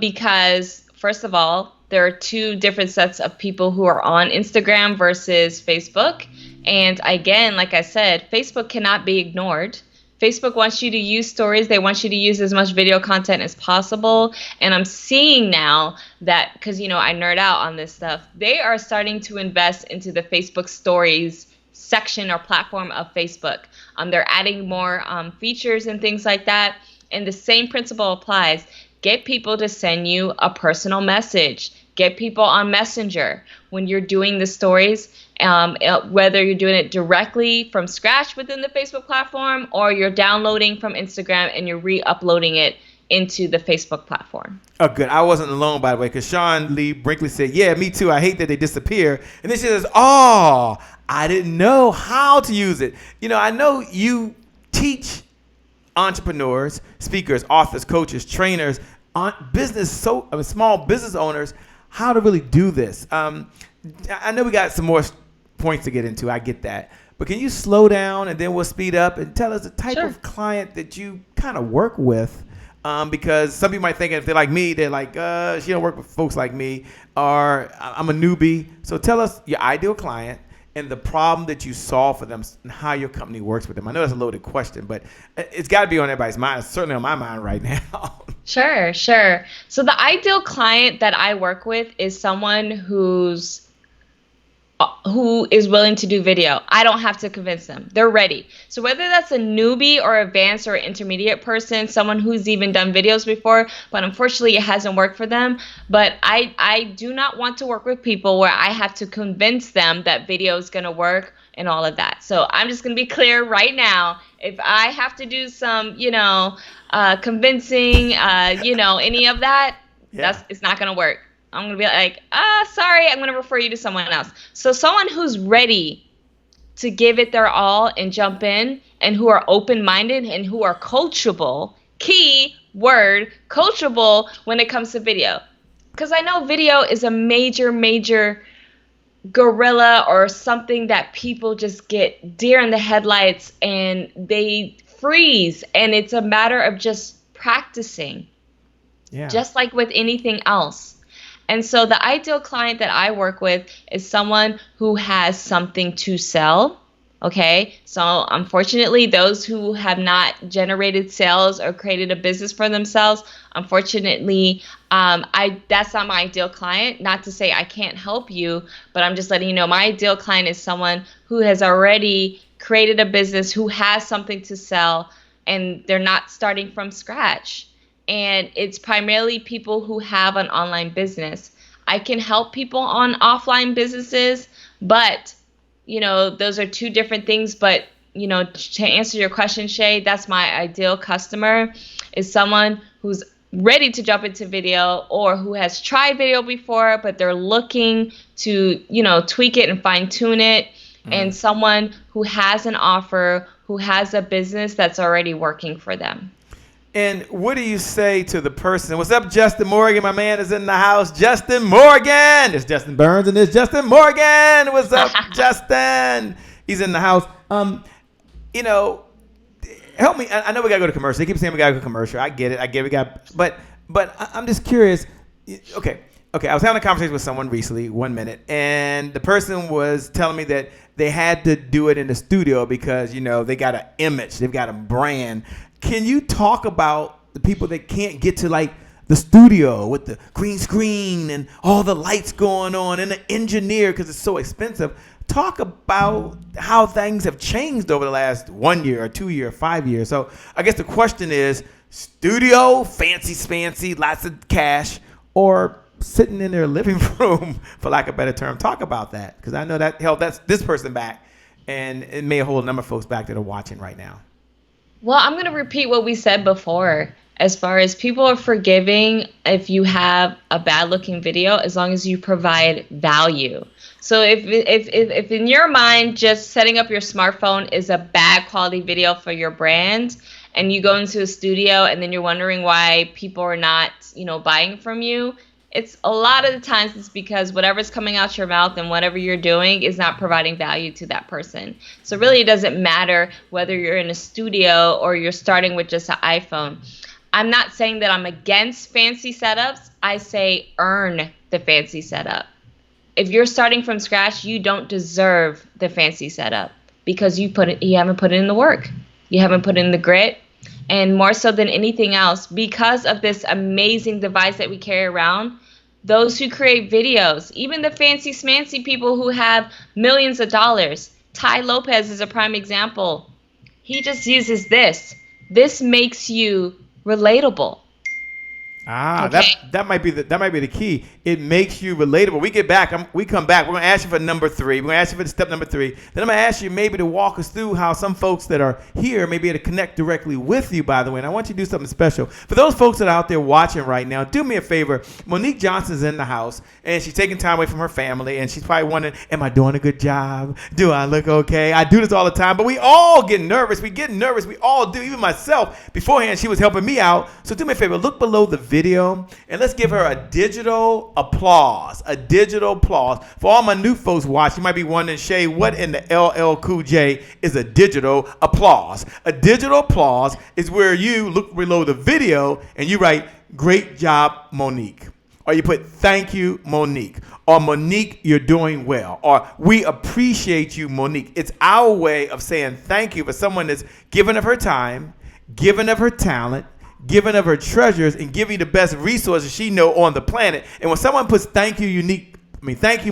B: Because, first of all, there are 2 different sets of people who are on Instagram versus Facebook. And again, like I said, Facebook cannot be ignored. Facebook wants you to use stories. They want you to use as much video content as possible. And I'm seeing now that, because, I nerd out on this stuff, they are starting to invest into the Facebook stories section or platform of Facebook. They're adding more features and things like that. And the same principle applies. Get people to send you a personal message. Get people on Messenger when you're doing the stories. Whether you're doing it directly from scratch within the Facebook platform or you're downloading from Instagram and you're re-uploading it into the Facebook platform.
A: Oh, good. I wasn't alone, by the way, because Sean Lee Brinkley said, yeah, me too. I hate that they disappear. And then she says, I didn't know how to use it. I know you teach entrepreneurs, speakers, authors, coaches, trainers, small business owners how to really do this. I know we got some more points to get into. I get that. But can you slow down and then we'll speed up and tell us the type of client that you kind of work with? Because some people might think if they're like me, they're like, she don't work with folks like me, or I'm a newbie. So tell us your ideal client and the problem that you solve for them and how your company works with them. I know that's a loaded question, but it's got to be on everybody's mind. It's certainly on my mind right now.
B: Sure. So the ideal client that I work with is someone who is willing to do video. I don't have to convince them. They're ready. So whether that's a newbie or advanced or intermediate person, someone who's even done videos before, but unfortunately it hasn't worked for them. But I do not want to work with people where I have to convince them that video is going to work and all of that. So I'm just going to be clear right now. If I have to do some, convincing, any of that, it's not going to work. I'm going to be like, sorry, I'm going to refer you to someone else. So someone who's ready to give it their all and jump in and who are open-minded and who are coachable, key word, coachable when it comes to video. Because I know video is a major gorilla or something that people just get deer in the headlights and they freeze. And it's a matter of just practicing, just like with anything else. And so the ideal client that I work with is someone who has something to sell, Okay, so unfortunately, those who have not generated sales or created a business for themselves, unfortunately, that's not my ideal client. Not to say I can't help you, but I'm just letting you know my ideal client is someone who has already created a business, who has something to sell, and they're not starting from scratch. And it's primarily people who have an online business. I can help people on offline businesses, but those are two different things. But, to answer your question, Shay, that's my ideal customer, is someone who's ready to jump into video or who has tried video before, but they're looking to, tweak it and fine tune it. And someone who has an offer, who has a business that's already working for them.
A: And what do you say to the person? What's up, Justin Morgan? My man is in the house. Justin Morgan. There's Justin Burns and there's Justin Morgan. What's up, Justin? He's in the house. Help me. I know we gotta go to commercial. They keep saying we gotta go to commercial. I get it. But I'm just curious. Okay. I was having a conversation with someone recently, 1 minute, and the person was telling me that they had to do it in the studio because, they got an image, they've got a brand. Can you talk about the people that can't get to like the studio with the green screen and all the lights going on and the engineer because it's so expensive? Talk about how things have changed over the last 1 year or 2 year, 5 years. So I guess the question is, studio, fancy, lots of cash, or sitting in their living room, for lack of a better term. Talk about that, because I know that that's this person back, and it may hold a number of folks back that are watching right now.
B: Well, I'm going to repeat what we said before. As far as people are forgiving if you have a bad looking video, as long as you provide value. So if in your mind just setting up your smartphone is a bad quality video for your brand, and you go into a studio and then you're wondering why people are not, buying from you, it's a lot of the times it's because whatever's coming out your mouth and whatever you're doing is not providing value to that person. So really it doesn't matter whether you're in a studio or you're starting with just an iPhone. I'm not saying that I'm against fancy setups. I say earn the fancy setup. If you're starting from scratch, you don't deserve the fancy setup because you haven't put in the work. You haven't put in the grit. And more so than anything else, because of this amazing device that we carry around, those who create videos, even the fancy smancy people who have millions of dollars, Ty Lopez is a prime example. He just uses this. This makes you relatable. Okay.
A: That might be the key. It makes you relatable. We come back. We're gonna ask you for number 3. We're gonna ask you for step number 3. Then I'm gonna ask you maybe to walk us through how some folks that are here may be able to connect directly with you. By the way, and I want you to do something special for those folks that are out there watching right now. Do me a favor. Monique Johnson's in the house and she's taking time away from her family, and she's probably wondering, "Am I doing a good job? Do I look okay?" I do this all the time, but we all get nervous. We get nervous. We all do. Even myself. Beforehand, she was helping me out. So do me a favor. Look below the video and let's give her a digital applause. A digital applause. For all my new folks watching, you might be wondering, Shay, what in the LL Cool J is a digital applause? A digital applause is where you look below the video and you write, "Great job, Monique." Or you put, "Thank you, Monique." Or, "Monique, you're doing well." Or, "We appreciate you, Monique." It's our way of saying thank you for someone that's given of her time, given of her talent, giving of her treasures, and giving the best resources she know on the planet. And when someone puts thank you,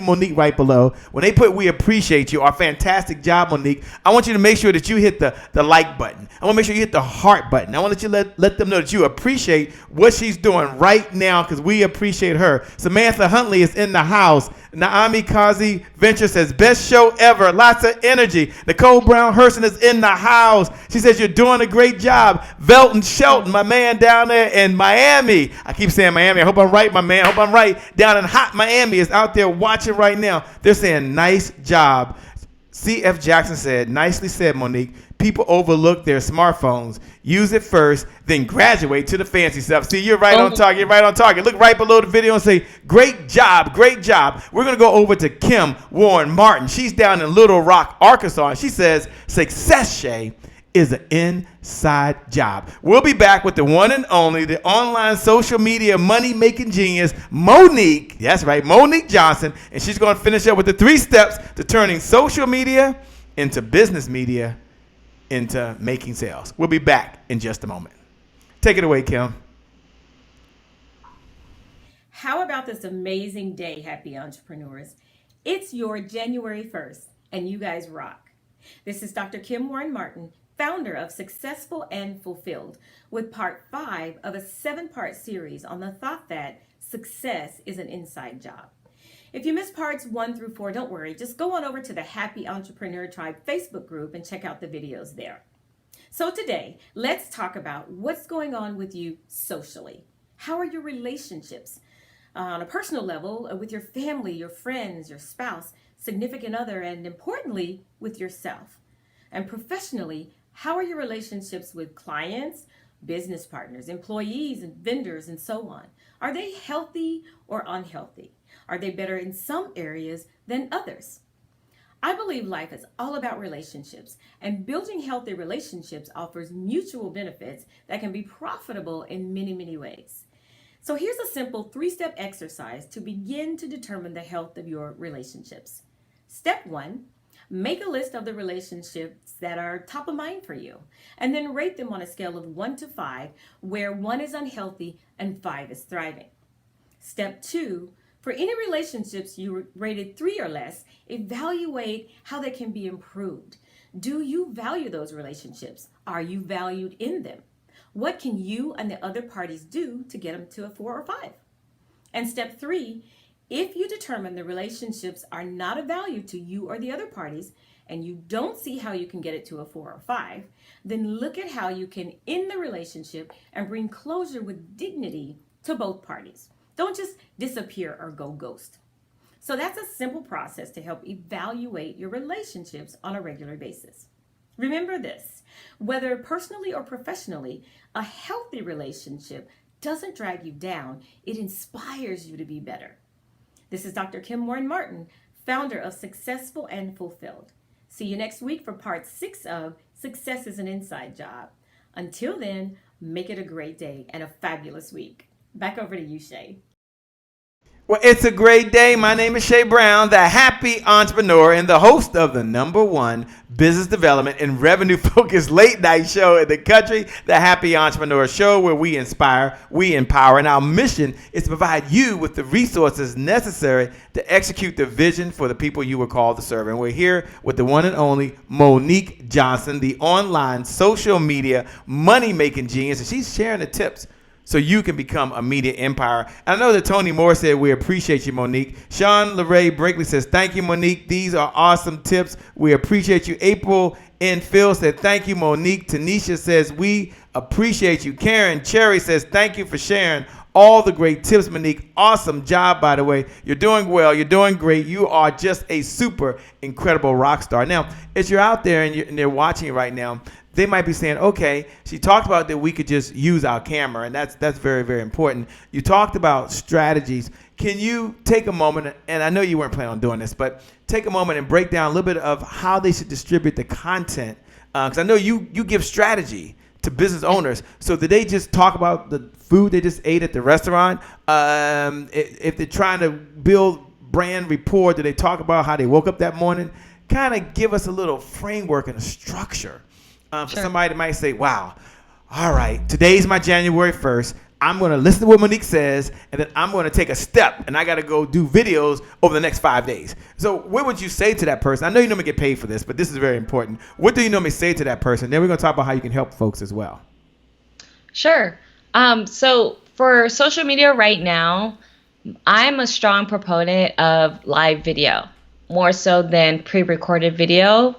A: Monique right below, when they put "we appreciate you" or "fantastic job, Monique," I want you to make sure that you hit the like button. I want to make sure you hit the heart button. I want you to let them know that you appreciate what she's doing right now, because we appreciate her. Samantha Huntley is in the house. Naomi Kazi Venture says, "Best show ever. Lots of energy." Nicole Brown Herson is in the house. She says, "You're doing a great job." Velton Shelton, my man down there in Miami. I keep saying Miami. I hope I'm right, my man. I hope I'm right. Down in hot Miami is out there watching right now. They're saying, "Nice job." C.F. Jackson said, "Nicely said, Monique. People overlook their smartphones. Use it first, then graduate to the fancy stuff." See, you're right on target. You're right on target. Look right below the video and say, "Great job, great job." We're going to go over to Kim Warren Martin. She's down in Little Rock, Arkansas. And she says, "Success, Shay, is an inside job." We'll be back with the one and only, the online social media money-making genius, Monique. That's right, Monique Johnson. And she's going to finish up with the 3 steps to turning social media into business media, into making sales. We'll be back in just a moment. Take it away, Kim.
K: How about this amazing day, happy entrepreneurs? It's your January 1st, and you guys rock. This is Dr. Kim Warren Martin, founder of Successful and Fulfilled, with part 5 of a 7-part series on the thought that success is an inside job. If you missed parts 1 through 4, don't worry. Just go on over to the Happy Entrepreneur Tribe Facebook group and check out the videos there. So today, let's talk about what's going on with you socially. How are your relationships? On a personal level, with your family, your friends, your spouse, significant other, and importantly, with yourself. And professionally, how are your relationships with clients, business partners, employees, and vendors, and so on? Are they healthy or unhealthy? Are they better in some areas than others? I believe life is all about relationships, and building healthy relationships offers mutual benefits that can be profitable in many, many ways. So here's a simple 3-step exercise to begin to determine the health of your relationships. Step 1, make a list of the relationships that are top of mind for you, and then rate them on a scale of 1 to 5, where 1 is unhealthy and 5 is thriving. Step 2, for any relationships you rated 3 or less, evaluate how they can be improved. Do you value those relationships? Are you valued in them? What can you and the other parties do to get them to a 4 or 5? And step 3, if you determine the relationships are not of value to you or the other parties, and you don't see how you can get it to a 4 or 5, then look at how you can end the relationship and bring closure with dignity to both parties. Don't just disappear or go ghost. So that's a simple process to help evaluate your relationships on a regular basis. Remember this, whether personally or professionally, a healthy relationship doesn't drag you down, it inspires you to be better. This is Dr. Kim Warren Martin, founder of Successful and Fulfilled. See you next week for part 6 of Success is an Inside Job. Until then, make it a great day and a fabulous week. Back over to you, Shay.
A: Well, it's a great day. My name is Shay Brown, the happy entrepreneur and the host of the #1 business development and revenue focused late night show in the country, the Happy Entrepreneur Show, where we inspire, we empower, and our mission is to provide you with the resources necessary to execute the vision for the people you were called to serve. And we're here with the one and only Monique Johnson, the online social media money-making genius, and she's sharing the tips so you can become a media empire. And I know that Tony Moore said, we appreciate you, Monique. Sean LeRae Brinkley says, thank you, Monique. These are awesome tips. We appreciate you. April N. Phil said, thank you, Monique. Tanisha says, we appreciate you. Karen Cherry says, thank you for sharing all the great tips, Monique. Awesome job, by the way. You're doing well. You're doing great. You are just a super incredible rock star. Now, as you're out there and they're watching right now, they might be saying, okay, she talked about that we could just use our camera, and that's very, very important. You talked about strategies. Can you take a moment, and I know you weren't planning on doing this, but take a moment and break down a little bit of how they should distribute the content? Because I know you give strategy to business owners. So did they just talk about the food they just ate at the restaurant? If they're trying to build brand rapport, do they talk about how they woke up that morning? Kind of give us a little framework and a structure. For somebody that might say, wow, all right, today's my January 1st. I'm going to listen to what Monique says, and then I'm going to take a step, and I got to go do videos over the next 5 days. So what would you say to that person? I know you normally get paid for this, but this is very important. What do you normally say to that person? Then we're going to talk about how you can help folks as well.
B: Sure. So for social media right now, I'm a strong proponent of live video, more so than pre-recorded video.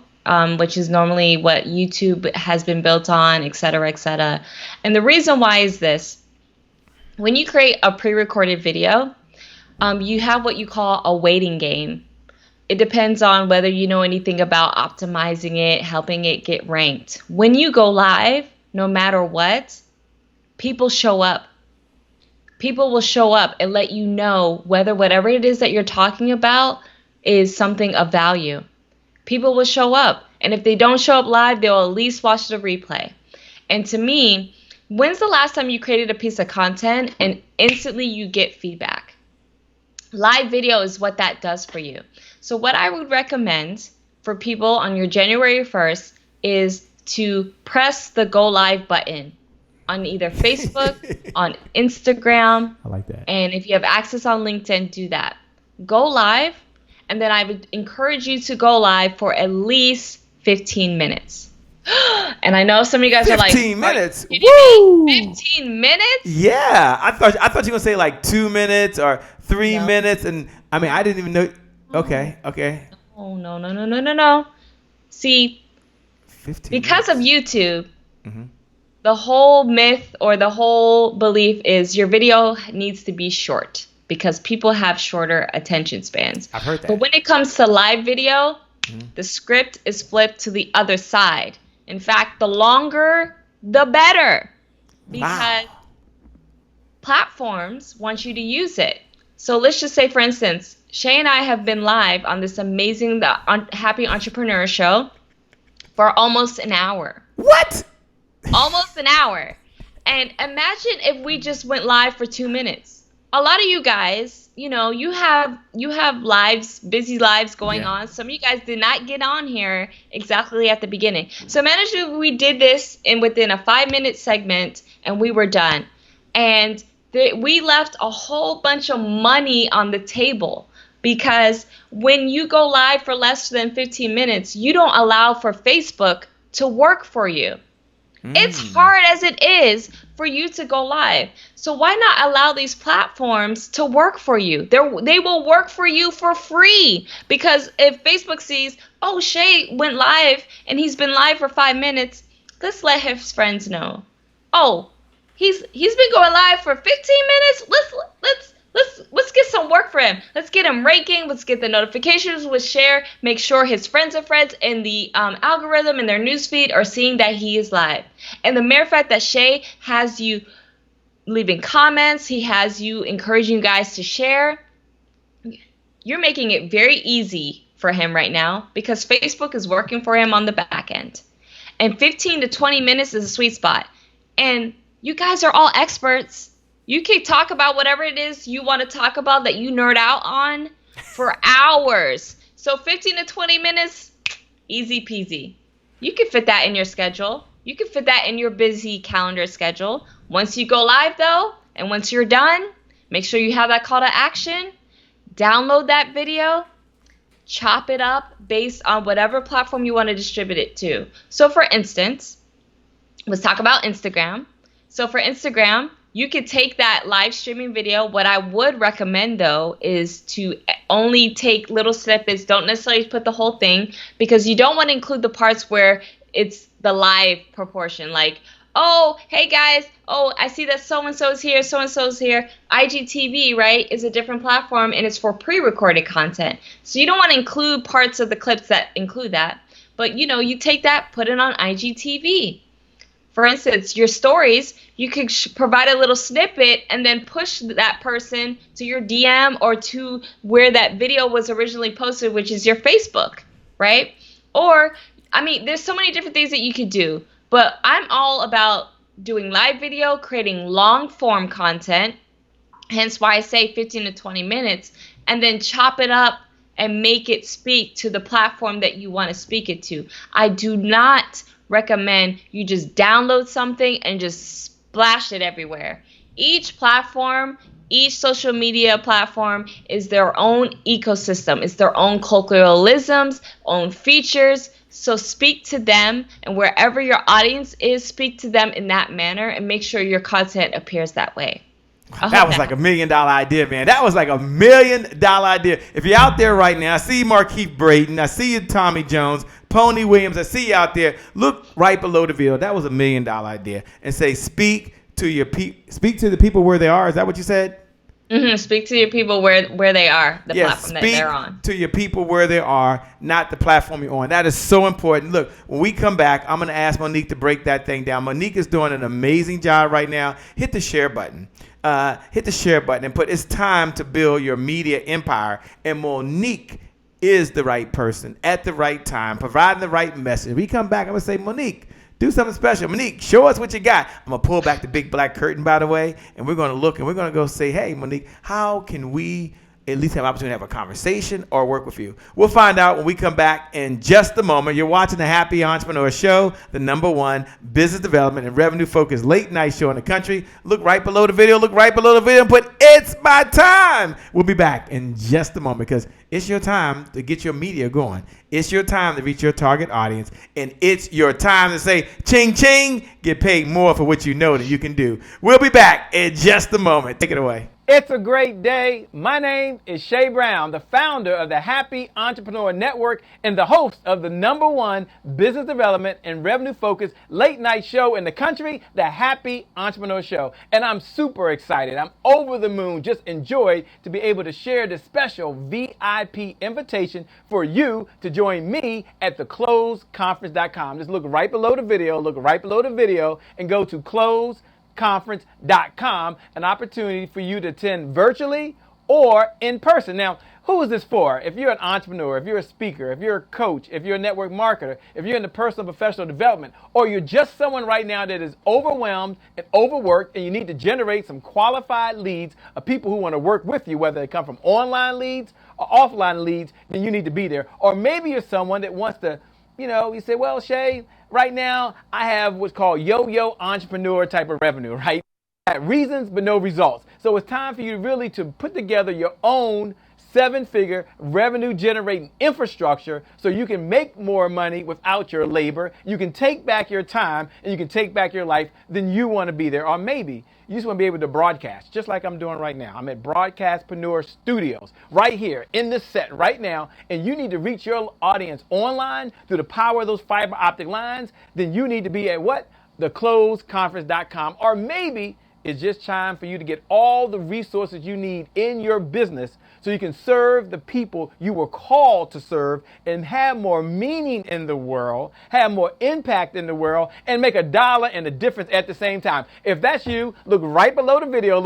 B: Which is normally what YouTube has been built on, et cetera, et cetera. And the reason why is this. When you create a pre-recorded video, you have what you call a waiting game. It depends on whether you know anything about optimizing it, helping it get ranked. When you go live, no matter what, people show up. People will show up and let you know whether whatever it is that you're talking about is something of value. People will show up, and if they don't show up live, they'll at least watch the replay. And to me, when's the last time you created a piece of content and instantly you get feedback? Live video is what that does for you. So what I would recommend for people on your January 1st is to press the go live button on either Facebook, on Instagram.
A: I like that.
B: And if you have access on LinkedIn, do that. Go live. And then I would encourage you to go live for at least 15 minutes. And I know some of you guys are like,
A: 15 minutes?
B: Woo! 15 minutes?
A: Yeah. I thought you were going to say like 2 minutes or 3 minutes. And I mean, I didn't even know. Okay.
B: Oh, no. See,
A: 15
B: because of
A: minutes.
B: YouTube, the whole myth or the whole belief is your video needs to be short because people have shorter attention spans.
A: I've heard that.
B: But when it comes to live video, the script is flipped to the other side. In fact, the longer, the better. Because platforms want you to use it. So let's just say, for instance, Shay and I have been live on this amazing Happy Entrepreneur show for almost an hour.
A: What?
B: Almost an hour. And imagine if we just went live for 2 minutes. A lot of you guys, you know, you have lives, busy lives going on. Some of you guys did not get on here exactly at the beginning. So imagine if we did this within a 5-minute segment and we were done. And we left a whole bunch of money on the table. Because when you go live for less than 15 minutes, you don't allow for Facebook to work for you. It's hard as it is for you to go live. So why not allow these platforms to work for you? They will work for you for free. Because if Facebook sees, oh, Shay went live and he's been live for 5 minutes, let's let his friends know. Oh, he's been going live for 15 minutes. Let's get some work for him. Let's get him ranking. Let's get the notifications. Let's share. Make sure his friends of friends in the algorithm in their newsfeed are seeing that he is live. And the mere fact that Shay has you leaving comments, he has you encouraging you guys to share, you're making it very easy for him right now because Facebook is working for him on the back end. And 15 to 20 minutes is a sweet spot. And you guys are all experts. You can talk about whatever it is you want to talk about that you nerd out on for hours. So 15 to 20 minutes, easy peasy. You can fit that in your schedule. You can fit that in your busy calendar schedule. Once you go live, though, and once you're done, make sure you have that call to action. Download that video. Chop it up based on whatever platform you want to distribute it to. So, for instance, let's talk about Instagram. So, for Instagram, you could take that live streaming video. What I would recommend, though, is to only take little snippets. Don't necessarily put the whole thing because you don't want to include the parts where it's the live proportion. Like, oh, hey, guys. Oh, I see that so-and-so is here. So-and-so is here. IGTV, right, is a different platform, and it's for pre-recorded content. So you don't want to include parts of the clips that include that. But, you know, you take that, put it on IGTV. For instance, your stories, you could provide a little snippet and then push that person to your DM or to where that video was originally posted, which is your Facebook, right? Or, I mean, there's so many different things that you could do, but I'm all about doing live video, creating long form content, hence why I say 15 to 20 minutes, and then chop it up and make it speak to the platform that you want to speak it to. I do not recommend you just download something and just splash it everywhere. Each platform, each social media platform is their own ecosystem. It's their own colloquialisms, own features. So speak to them, and wherever your audience is, speak to them in that manner and make sure your content appears that way.
A: That was like $1 million idea, man. That was like $1 million idea. If you're out there right now, I see Markeith Braden. I see you, Tommy Jones, Pony Williams. I see you out there. Look right below the video. That was $1 million idea. And say, speak to the people where they are. Is that what you said?
B: Mm-hmm. Speak to your people where they are, the platform that they're on.
A: Speak to your people where they are, not the platform you're on. That is so important. Look, when we come back, I'm going to ask Monique to break that thing down. Monique is doing an amazing job right now. Hit the share button. Hit the share button and put, it's time to build your media empire. And Monique is the right person at the right time, providing the right message. We come back, I'm going to say, Monique, do something special. Monique, show us what you got. I'm going to pull back the big black curtain, by the way, and we're going to look and we're going to go say, hey, Monique, how can we at least have an opportunity to have a conversation or work with you? We'll find out when we come back in just a moment. You're watching the Happy Entrepreneur Show, the #1 business development and revenue focused late night show in the country. Look right below the video, and put "It's my time." We'll be back in just a moment because it's your time to get your media going. It's your time to reach your target audience, and it's your time to say, ching, ching, get paid more for what you know that you can do. We'll be back in just a moment. Take it away.
L: It's a great day. My name is Shay Brown, the founder of the Happy Entrepreneur Network and the host of the #1 business development and revenue focused late night show in the country, the Happy Entrepreneur Show. And I'm super excited. I'm over the moon, just enjoyed to be able to share this special VIP invitation for you to join me at thecloseconference.com. Just look right below the video, and go to closeconference.com, an opportunity for you to attend virtually or in person. Now, who is this for? If you're an entrepreneur, if you're a speaker, if you're a coach, if you're a network marketer, if you're in the personal professional development, or you're just someone right now that is overwhelmed and overworked and you need to generate some qualified leads of people who want to work with you, whether they come from online leads or offline leads, then you need to be there. Or maybe you're someone that wants to, you say, well, Shay, right now I have what's called yo-yo entrepreneur type of revenue, right? Reasons but no results. So it's time for you really to put together your own 7-figure revenue generating infrastructure so you can make more money without your labor. You can take back your time and you can take back your life. Then you want to be there. Or maybe you just want to be able to broadcast just like I'm doing right now. I'm at Broadcastpreneur Studios right here in this set right now. And you need to reach your audience online through the power of those fiber optic lines. Then you need to be at what? Thecloseconference.com. Or maybe it's just time for you to get all the resources you need in your business so you can serve the people you were called to serve and have more meaning in the world, have more impact in the world, and make $1 and a difference at the same time. If that's you, look right below the video,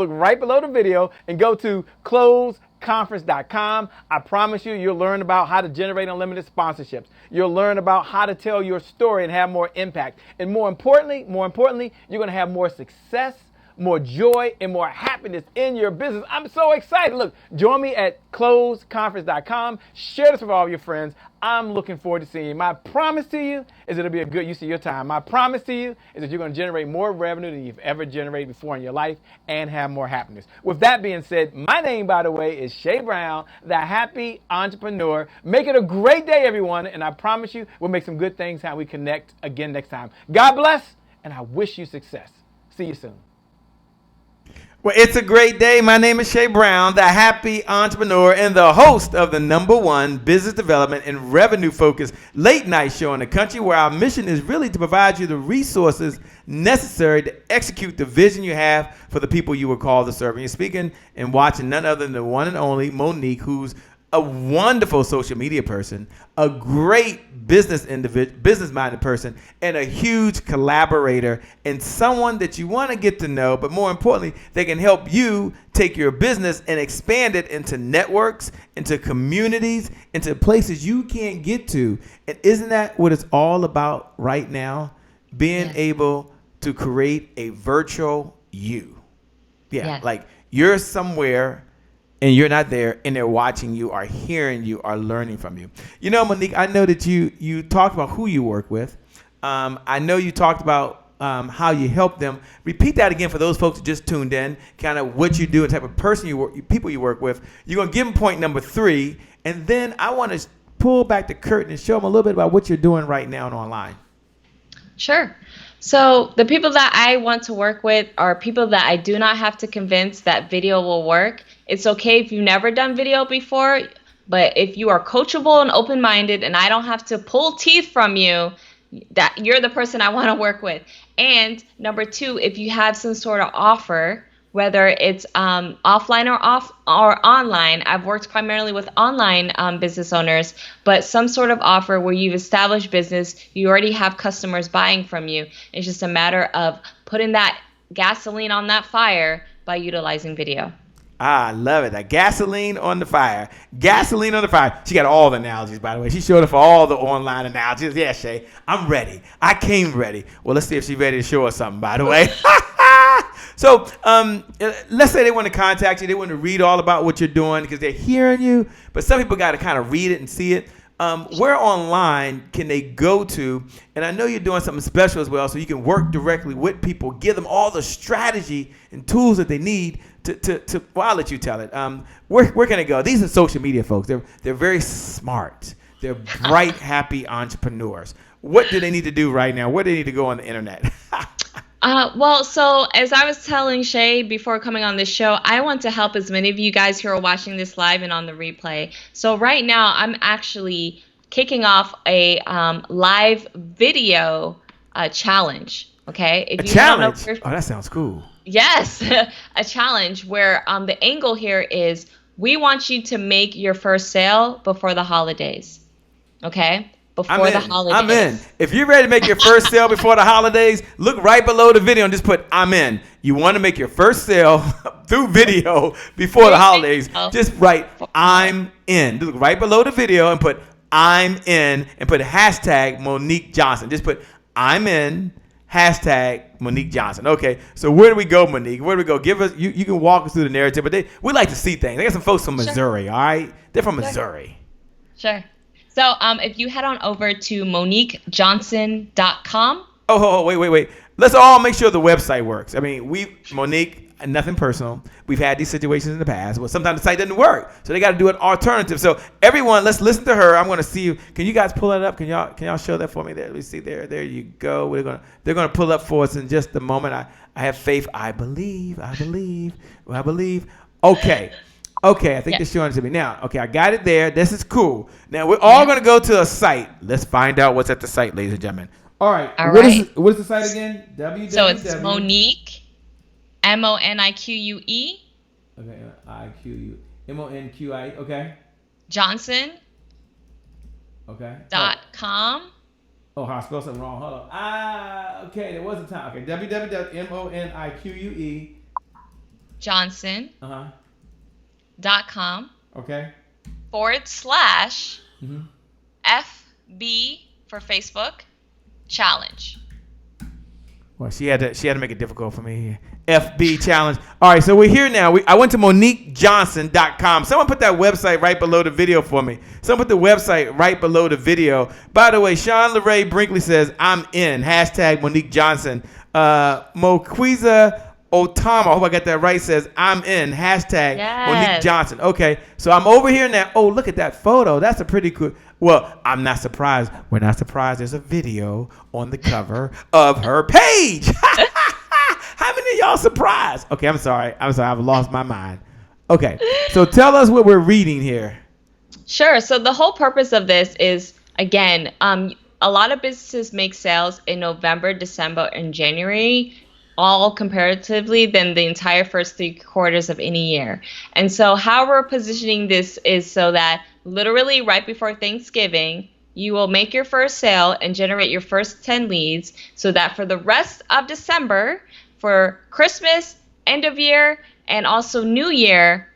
L: and go to closeconference.com. I promise you'll learn about how to generate unlimited sponsorships. You'll learn about how to tell your story and have more impact. And more importantly, you're going to have more success, more joy, and more happiness in your business. I'm so excited. Look, join me at closeconference.com. Share this with all your friends. I'm looking forward to seeing you. My promise to you is it'll be a good use of your time. My promise to you is that you're going to generate more revenue than you've ever generated before in your life and have more happiness. With that being said, my name, by the way, is Shay Brown, the Happy Entrepreneur. Make it a great day, everyone, and I promise you we'll make some good things how we connect again next time. God bless, and I wish you success. See you soon.
A: Well, it's a great day. My name is Shay Brown, the Happy Entrepreneur and the host of the #1 business development and revenue focused late night show in the country, where our mission is really to provide you the resources necessary to execute the vision you have for the people you were called to serve. And you're speaking and watching none other than the one and only Monique, who's a wonderful social media person, a great business-minded person, and a huge collaborator, and someone that you want to get to know, but more importantly, they can help you take your business and expand it into networks, into communities, into places you can't get to. And isn't that what it's all about right now? Being able to create a virtual you. Like you're somewhere and you're not there, and they're watching you, or hearing you, or learning from you. You know, Monique, I know that you talked about who you work with. I know you talked about how you help them. Repeat that again for those folks who just tuned in, kind of what you do and type of person people you work with. You're going to give them point number 3, and then I want to pull back the curtain and show them a little bit about what you're doing right now and online.
B: Sure. So the people that I want to work with are people that I do not have to convince that video will work. It's okay if you've never done video before, but if you are coachable and open-minded and I don't have to pull teeth from you, that you're the person I want to work with. And number 2, if you have some sort of offer, whether it's offline or online. I've worked primarily with online business owners, but some sort of offer where you've established business, you already have customers buying from you. It's just a matter of putting that gasoline on that fire by utilizing video.
A: I love it. Gasoline on the fire. Gasoline on the fire. She got all the analogies, by the way. She showed up for all the online analogies. Yeah, Shay, I'm ready. I came ready. Well, let's see if she's ready to show us something, by the way. So let's say they want to contact you. They want to read all about what you're doing because they're hearing you. But some people got to kind of read it and see it. Where online can they go to? And I know you're doing something special as well, so you can work directly with people, give them all the strategy and tools that they need to well, I'll let you tell it. Where can they go? These are social media folks. They're very smart. They're bright, happy entrepreneurs. What do they need to do right now? Where do they need to go on the internet?
B: Well, so as I was telling Shay before coming on this show, I want to help as many of you guys who are watching this live and on the replay. So right now, I'm actually kicking off a live video challenge. Okay, if
A: A challenge?
B: Don't know,
A: Oh, that sounds cool.
B: yes, a challenge where the angle here is we want you to make your first sale before the holidays. Okay. Before the holidays.
A: I'm in. If you're ready to make your first sale before the holidays, look right below the video and just put I'm in. You want to make your first sale through video before the holidays. Just write I'm in. Look right below the video and put I'm in and put hashtag Monique Johnson. Just put I'm in, hashtag Monique Johnson. Okay, so where do we go, Monique? Where do we go? Give us, you can walk us through the narrative, but we like to see things. They got some folks from Missouri, all right? They're from Missouri.
B: Sure. So if you head on over to MoniqueJohnson.com.
A: Oh, wait. Let's all make sure the website works. I mean, Monique, nothing personal. We've had these situations in the past where sometimes the site doesn't work. So they got to do an alternative. So everyone, let's listen to her. I'm going to see you. Can you guys pull that up? Can y'all show that for me there? Let me see there. There you go. They're going to pull up for us in just a moment. I have faith. I believe. Okay, I think they're showing it to me now. Okay, I got it there. This is cool. Now we're all going to go to a site. Let's find out what's at the site, ladies and gentlemen. All right. What is the site again? www.
B: So it's Monique, MONIQUE.
A: Okay, MONQI. Okay.
B: Johnson.
A: Okay.
B: .com.
A: Oh, I spelled something wrong. Hold on. Okay, there was a time. Okay, www.MONIQUE.
B: Johnson. .com.
A: Okay.
B: / FB for Facebook challenge.
A: Well, she had to make it difficult for me. FB challenge. All right, so we're here now. I went to MoniqueJohnson.com. Someone put that website right below the video for me. Someone put the website right below the video. By the way, Sean LeRae Brinkley says, I'm in. Hashtag Monique Johnson. Moquiza Otama, I hope I got that right, says, I'm in. Hashtag Monique Johnson. Okay, so I'm over here now. Oh, look at that photo. That's a pretty cool. Well, I'm not surprised. We're not surprised. There's a video on the cover of her page. How many of y'all surprised? Okay, I'm sorry. I've lost my mind. Okay, so tell us what we're reading here.
B: Sure. So the whole purpose of this is, again, a lot of businesses make sales in November, December, and January, all comparatively than the entire first 3 quarters of any year. And so how we're positioning this is so that literally right before Thanksgiving, you will make your first sale and generate your first 10 leads so that for the rest of December, for Christmas, end of year, and also New Year,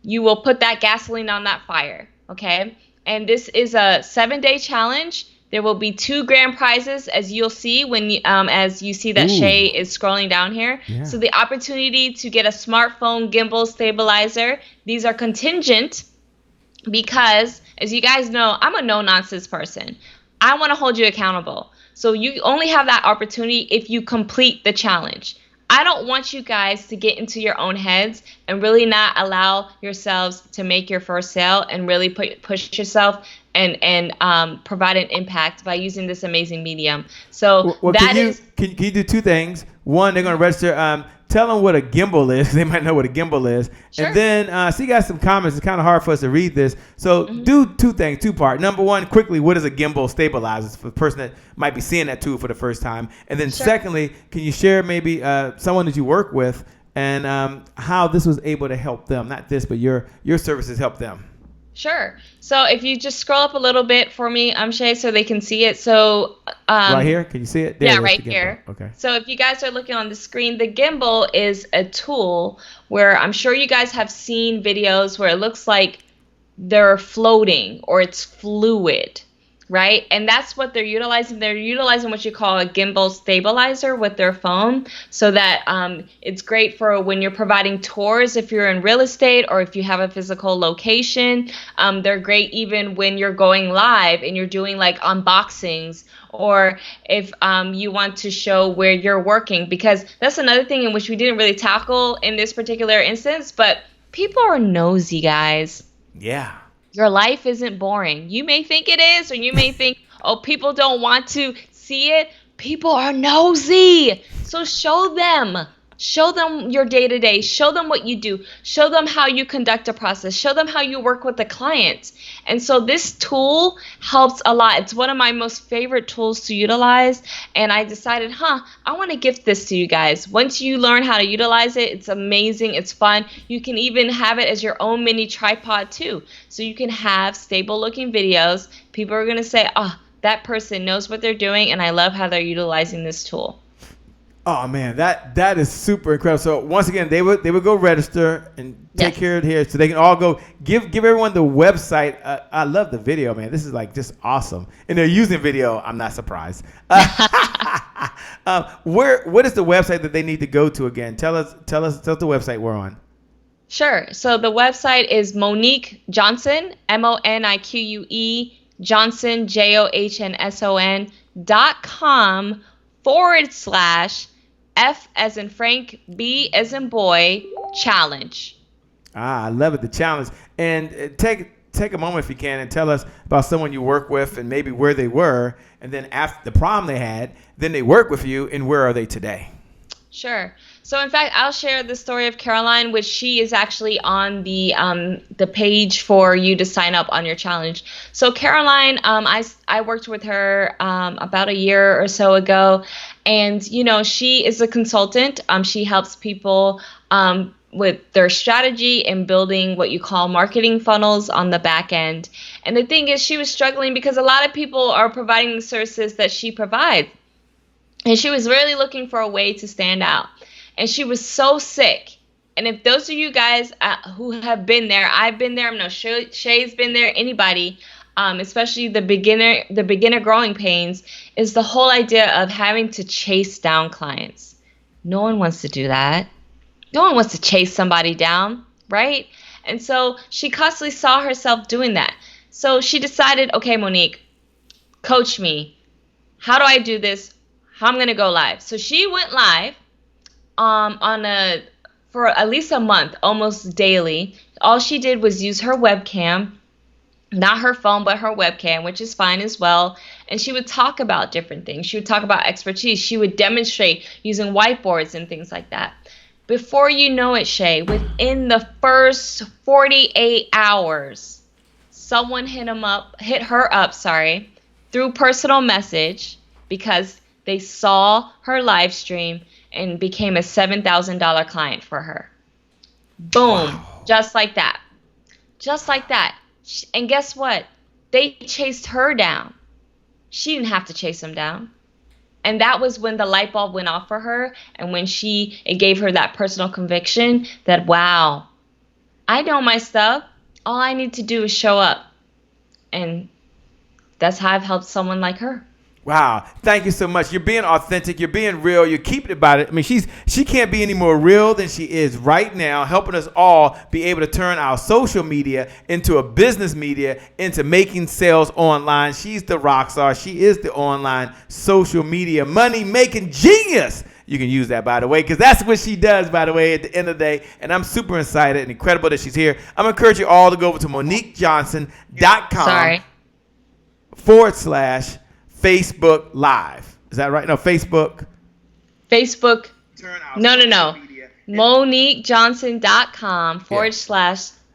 B: you will put that gasoline on that fire, okay? And this is a 7-day challenge. There will be 2 grand prizes, as you'll see when as you see that Shay is scrolling down here. Yeah. So the opportunity to get a smartphone gimbal stabilizer. These are contingent because, as you guys know, I'm a no-nonsense person. I want to hold you accountable. So you only have that opportunity if you complete the challenge. I don't want you guys to get into your own heads and really not allow yourselves to make your first sale and really push yourself and provide an impact by using this amazing medium. So can
A: you do 2 things? One, they're going to register. Tell them what a gimbal is. They might know what a gimbal is. Sure. And then, so you got some comments. It's kind of hard for us to read this. So do 2 things, 2-part. Number 1, quickly, what is a gimbal stabilizer for the person that might be seeing that tool for the first time? And then secondly, can you share maybe someone that you work with and how this was able to help them? Not this, but your services help them.
B: Sure. So if you just scroll up a little bit for me, Shay, so they can see it. So
A: right here, can you see it? There,
B: right here.
A: Okay.
B: So if you guys are looking on the screen, the gimbal is a tool where I'm sure you guys have seen videos where it looks like they're floating or it's fluid. right? And that's what they're utilizing. They're utilizing what you call a gimbal stabilizer with their phone, so that it's great for when you're providing tours, if you're in real estate or if you have a physical location. They're great even when you're going live and you're doing like unboxings, or if you want to show where you're working, because that's another thing in which we didn't really tackle in this particular instance, but people are nosy, guys.
A: Yeah.
B: Your life isn't boring. You may think it is, or you may think, oh, people don't want to see it. People are nosy. So show them. Show them your day-to-day. Show them what you do. Show them how you conduct a process. Show them how you work with the clients. And so this tool helps a lot. It's one of my most favorite tools to utilize. And I decided, I want to gift this to you guys. Once you learn how to utilize it, it's amazing. It's fun. You can even have it as your own mini tripod too. So you can have stable looking videos. People are going to say, that person knows what they're doing, and I love how they're utilizing this tool.
A: Oh man, that is super incredible. So once again, they would go register and take care of it here, so they can all go give everyone the website. I love the video, man. This is like just awesome, and they're using video. I'm not surprised. What is the website that they need to go to again? Tell us the website we're on.
B: Sure. So the website is Monique Johnson, MONIQUE Johnson JOHNSON.com / F as in Frank, B as in boy, challenge.
A: I love it, the challenge. And take a moment if you can and tell us about someone you work with and maybe where they were, and then after the problem they had, then they work with you, and where are they today? Sure.
B: So in fact, I'll share the story of Caroline, which she is actually on the page for you to sign up on your challenge. So Caroline, I worked with her about a year or so ago, and she is a consultant. She helps people with their strategy and building what you call marketing funnels on the back end. And the thing is, she was struggling because a lot of people are providing the services that she provides, and she was really looking for a way to stand out. And she was so sick. And if those of you guys who have been there, I've been there, I know Shay's been there, anybody, especially the beginner growing pains, is the whole idea of having to chase down clients. No one wants to do that. No one wants to chase somebody down, right? And so she constantly saw herself doing that. So she decided, okay, Monique, coach me. How do I do this? How I'm going to go live. So she went live for at least a month, almost daily. All she did was use her webcam, not her phone, but her webcam, which is fine as well. And she would talk about different things. She would talk about expertise. She would demonstrate using whiteboards and things like that. Before you know it, Shay, within the first 48 hours, someone hit her up through personal message, because they saw her live stream and became a $7,000 client for her. Boom. Wow. Just like that. Just like that. And guess what? They chased her down. She didn't have to chase them down. And that was when the light bulb went off for her, and when it gave her that personal conviction that, wow, I know my stuff. All I need to do is show up. And that's how I've helped someone like her.
A: Wow. Thank you so much. You're being authentic. You're being real. You're keeping it about it. I mean, she can't be any more real than she is right now, helping us all be able to turn our social media into a business media, into making sales online. She's the rock star. She is the online social media money-making genius. You can use that, by the way, because that's what she does, by the way, at the end of the day. And I'm super excited and incredible that she's here. I'm going to encourage you all to go over to MoniqueJohnson.com / Facebook Live. Is that right? No, Facebook.
B: No. MoniqueJohnson.com /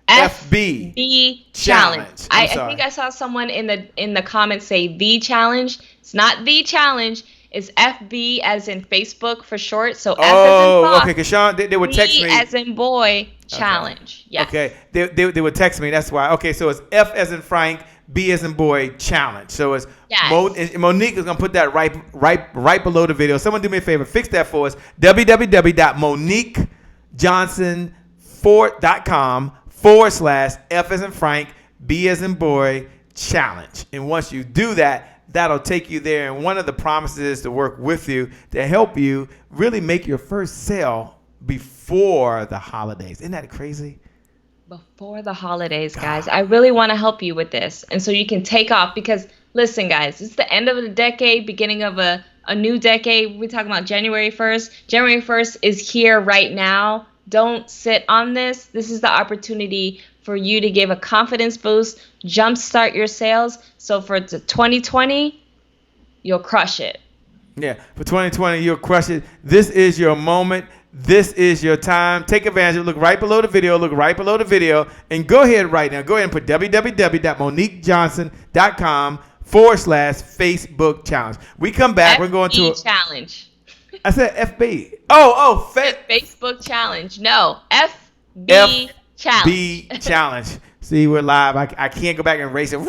B: FB challenge. I think I saw someone in the comments say the challenge. It's not the challenge. It's FB as in Facebook for short. So F as in Fox.
A: Okay. Because Sean, they would text me.
B: B as in boy, challenge.
A: Okay. Yes. Okay. They would text me. That's why. Okay. So it's F as in Frank, B as in boy, challenge. So it's Monique is gonna put that right below the video. Someone do me a favor, fix that for us. www.MoniqueJohnson.com / F as in Frank, B as in boy, challenge. And once you do that, that'll take you there. And one of the promises is to work with you to help you really make your first sale before the holidays. Isn't that crazy?
B: Before the holidays, guys. I really want to help you with this. And so you can take off because, listen, guys, it's the end of the decade, beginning of a new decade. We're talking about January 1st. January 1st is here right now. Don't sit on this. This is the opportunity for you to give a confidence boost, jumpstart your sales. So for 2020, you'll crush it.
A: Yeah, for 2020, you'll crush it. This is your moment. This is your time. Take advantage of it. Look right below the video. Look right below the video. And go ahead right now. Go ahead and put www.moniquejohnson.com/Facebook challenge. We come back. We're going to
B: challenge.
A: I said FB. Oh,
B: Facebook challenge. No, FB challenge.
A: FB challenge. See, we're live. I can't go back and erase it.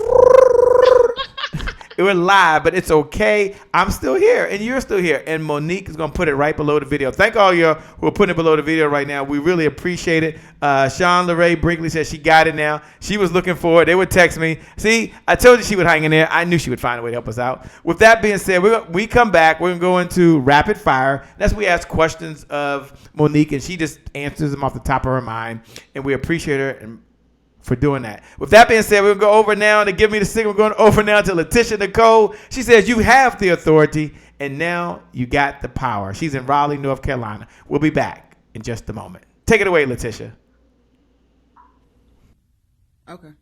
A: We're live, but it's okay. I'm still here, and you're still here. And Monique is going to put it right below the video. Thank all you who are putting it below the video right now. We really appreciate it. Sean LeRae Brinkley says she got it now. She was looking for it. They would text me. See, I told you she would hang in there. I knew she would find a way to help us out. With that being said, we come back. We're going to go into rapid fire. That's where we ask questions of Monique, and she just answers them off the top of her mind. And we appreciate her for doing that. With that being said, we're going to go over now to give me the signal. We're going over now to Letitia Nicole. She says, you have the authority, and now you got the power. She's in Raleigh, North Carolina. We'll be back in just a moment. Take it away, Letitia.
M: Okay.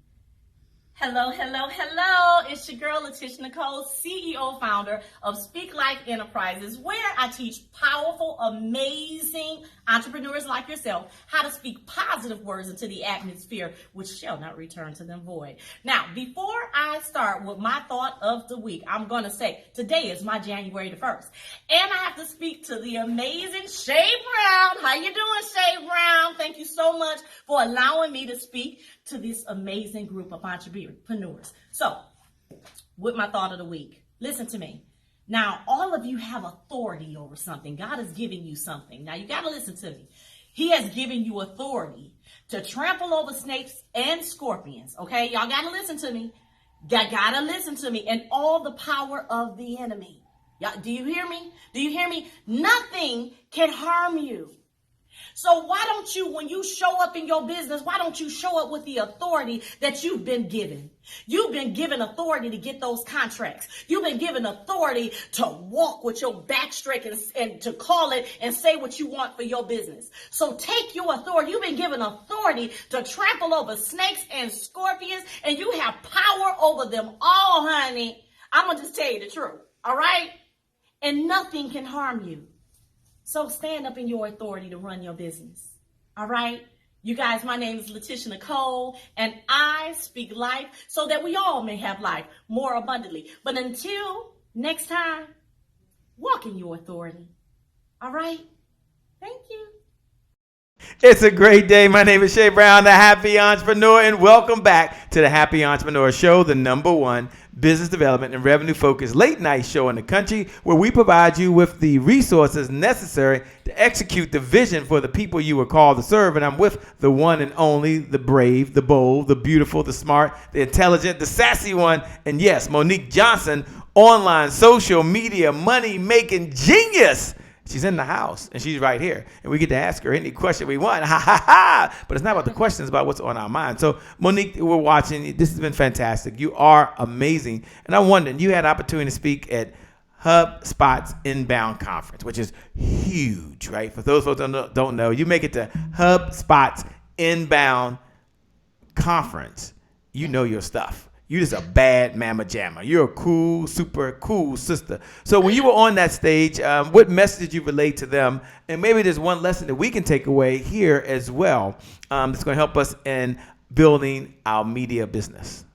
M: Hello, hello, hello. It's your girl, Letitia Nicole, CEO, founder of Speak Life Enterprises, where I teach powerful, amazing entrepreneurs like yourself how to speak positive words into the atmosphere, which shall not return to them void. Now, before I start with my thought of the week, I'm going to say today is my January the 1st. And I have to speak to the amazing Shay Brown. How you doing, Shay Brown? Thank you so much for allowing me to speak to this amazing group of entrepreneurs. So, with my thought of the week, listen to me. Now, all of you have authority over something. God has given you something. Now, you got to listen to me. He has given you authority to trample over snakes and scorpions. Okay, y'all got to listen to me. Y'all got to listen to me. And all the power of the enemy. Y'all, do you hear me? Do you hear me? Nothing can harm you. So why don't you, when you show up in your business, why don't you show up with the authority that you've been given? You've been given authority to get those contracts. You've been given authority to walk with your back straight and to call it and say what you want for your business. So take your authority. You've been given authority to trample over snakes and scorpions, and you have power over them all, honey. I'm going to just tell you the truth, all right? And nothing can harm you. So stand up in your authority to run your business. All right? You guys, my name is Letitia Nicole, and I speak life so that we all may have life more abundantly. But until next time, walk in your authority. All right? Thank you.
A: It's a great day. My name is Shay Brown, the Happy Entrepreneur, and welcome back to the Happy Entrepreneur Show, the #1 business development and revenue focused late night show in the country, where we provide you with the resources necessary to execute the vision for the people you were called to serve. And I'm with the one and only, the brave, the bold, the beautiful, the smart, the intelligent, the sassy one, and yes, Monique Johnson, online social media money making genius. She's in the house, and she's right here, and we get to ask her any question we want. Ha, ha, ha. But it's not about the questions, it's about what's on our mind. So, Monique, we're watching. This has been fantastic. You are amazing. And I'm wondering, you had an opportunity to speak at HubSpot's Inbound Conference, which is huge, right? For those folks who don't know, you make it to HubSpot's Inbound Conference, you know your stuff. You're just a bad mama jamma. You're a cool, super cool sister. So when you were on that stage, what message did you relate to them? And maybe there's one lesson that we can take away here as well that's going to help us in building our media business.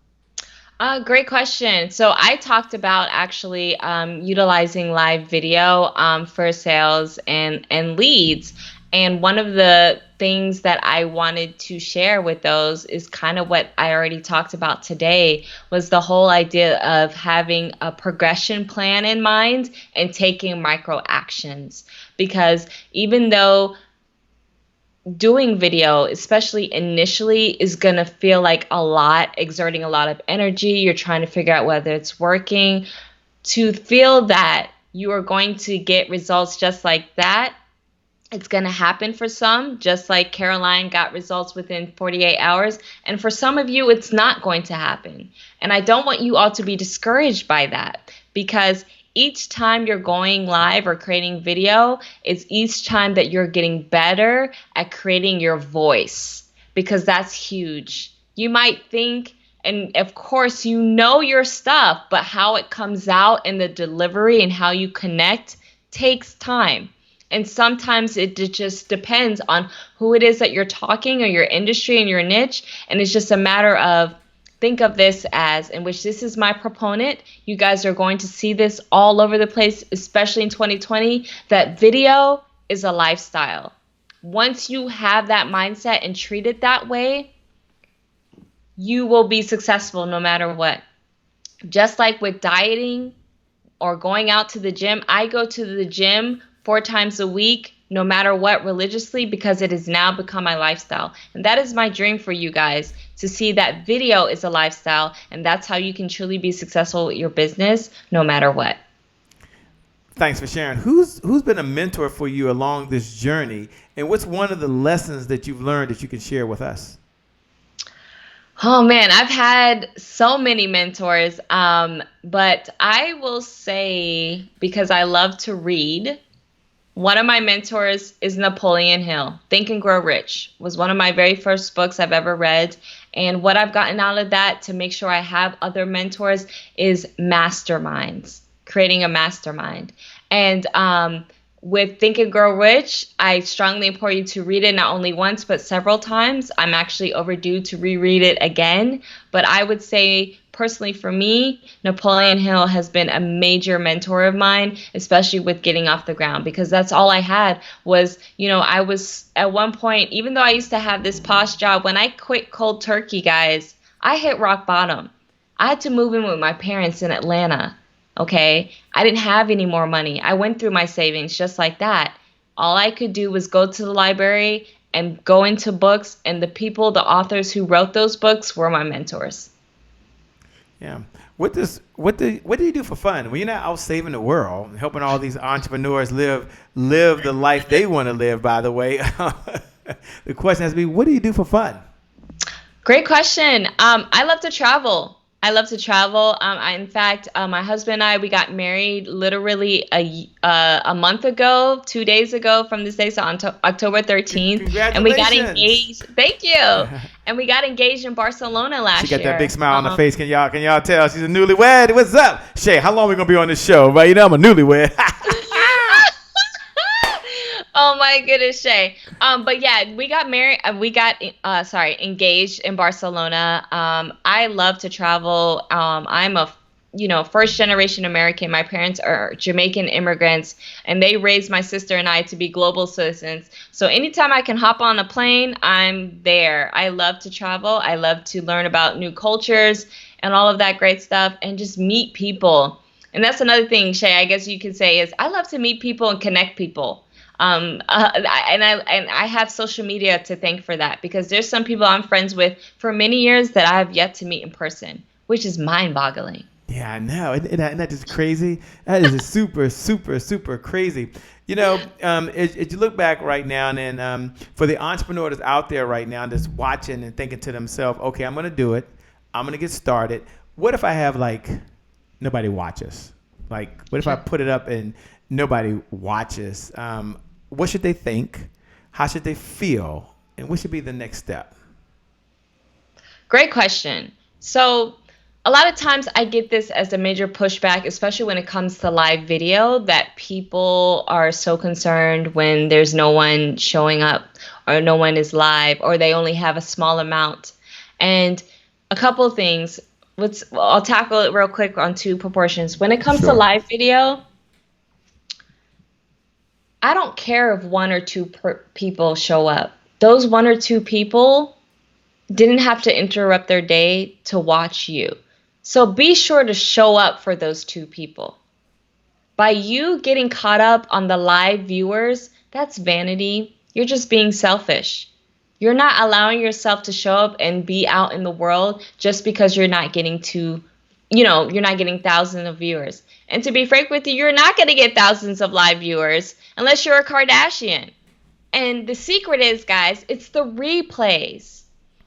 B: Great question. So I talked about actually utilizing live video for sales and leads. And one of the things that I wanted to share with those is kind of what I already talked about today, was the whole idea of having a progression plan in mind and taking micro actions. Because even though doing video, especially initially, is going to feel like a lot, exerting a lot of energy. You're trying to figure out whether it's working. To feel that you are going to get results just like that, it's going to happen for some, just like Caroline got results within 48 hours. And for some of you, it's not going to happen. And I don't want you all to be discouraged by that, because each time you're going live or creating video, it's each time that you're getting better at creating your voice, because that's huge. You might think, and of course, you know your stuff, but how it comes out in the delivery and how you connect takes time. And sometimes it just depends on who it is that you're talking, or your industry and your niche. And it's just a matter of, think of this as, in which this is my proponent. You guys are going to see this all over the place, especially in 2020, that video is a lifestyle. Once you have that mindset and treat it that way, you will be successful no matter what. Just like with dieting or going out to the gym, I go to the gym 4 times a week, no matter what, religiously, because it has now become my lifestyle. And that is my dream for you guys, to see that video is a lifestyle, and that's how you can truly be successful with your business no matter what.
A: Thanks for sharing. Who's been a mentor for you along this journey, and what's one of the lessons that you've learned that you can share with us?
B: Oh man, I've had so many mentors, but I will say, because I love to read, one of my mentors is Napoleon Hill. Think and Grow Rich was one of my very first books I've ever read. And what I've gotten out of that, to make sure I have other mentors, is masterminds, creating a mastermind. And with Think and Grow Rich, I strongly implore you to read it not only once, but several times. I'm actually overdue to reread it again. But I would say, personally for me, Napoleon Hill has been a major mentor of mine, especially with getting off the ground, because that's all I had was, I was at one point, even though I used to have this posh job, when I quit cold turkey, guys, I hit rock bottom. I had to move in with my parents in Atlanta. Okay, I didn't have any more money. I went through my savings just like that. All I could do was go to the library and go into books, and the authors who wrote those books were my mentors.
A: Yeah. What do you do for fun when you're not out saving the world and helping all these entrepreneurs live the life they want to live? By the way, the question has to be, what do you do for fun?
B: Great question. I love to travel. In fact, my husband and I, we got married literally a month ago, 2 days ago from this day, so on October 13th.
A: Congratulations.
B: And we got engaged. Thank you. And we got engaged in Barcelona last year.
A: She got that big smile on her face. Can y'all tell she's a newlywed? What's up? Shay, how long we going to be on this show? Right, I'm a newlywed.
B: Oh my goodness, Shay. But yeah, we got married. Engaged in Barcelona. I love to travel. I'm a first generation American. My parents are Jamaican immigrants, and they raised my sister and I to be global citizens. So anytime I can hop on a plane, I'm there. I love to travel. I love to learn about new cultures and all of that great stuff, and just meet people. And that's another thing, Shay, I guess you could say, is I love to meet people and connect people. I have social media to thank for that, because there's some people I'm friends with for many years that I have yet to meet in person, which is mind-boggling.
A: Yeah, I know. Isn't that just crazy? That is just super, super, super crazy. As you look back right now, and then for the entrepreneur that's out there right now that's watching and thinking to themselves, okay, I'm going to do it. I'm going to get started. What if I have, nobody watches? What if I put it up and nobody watches? What should they think? How should they feel? And what should be the next step?
B: Great question. So a lot of times I get this as a major pushback, especially when it comes to live video, that people are so concerned when there's no one showing up, or no one is live, or they only have a small amount. And a couple of things. I'll tackle it real quick on 2 proportions. When it comes to live video, I don't care if 1 or 2 people show up. Those 1 or 2 people didn't have to interrupt their day to watch you. So be sure to show up for those 2 people. By you getting caught up on the live viewers, that's vanity. you're just being selfish. You're not allowing yourself to show up and be out in the world just because you're not getting you're not getting thousands of viewers. And to be frank with you, you're not going to get thousands of live viewers unless you're a Kardashian. And the secret is, guys, it's the replays.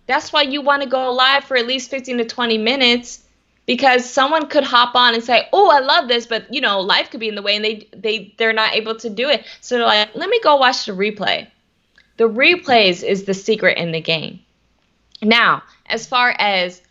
B: That's why you want to go live for at least 15 to 20 minutes, because someone could hop on and say, oh, I love this, but, life could be in the way, and they're not able to do it. So they're like, let me go watch the replay. The replays is the secret in the game. Now, as far as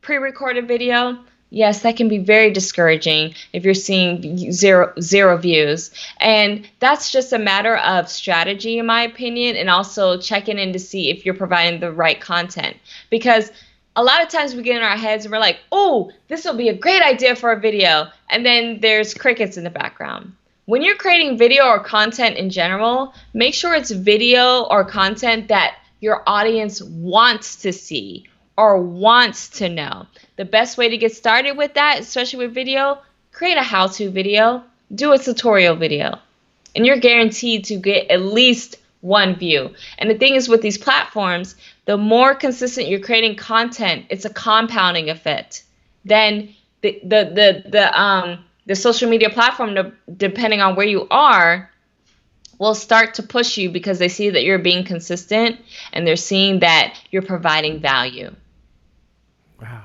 B: pre-recorded video, yes, that can be very discouraging if you're seeing zero views. And that's just a matter of strategy, in my opinion, and also checking in to see if you're providing the right content. Because a lot of times we get in our heads and we're like, oh, this will be a great idea for a video. And then there's crickets in the background. When you're creating video or content in general, make sure it's video or content that your audience wants to see or wants to know. The best way to get started with that, especially with video, create a how-to video, do a tutorial video, and you're guaranteed to get at least one view. And the thing is, with these platforms, the more consistent you're creating content, it's a compounding effect. Then the social media platform, depending on where you are, will start to push you because they see that you're being consistent and they're seeing that you're providing value.
A: Wow.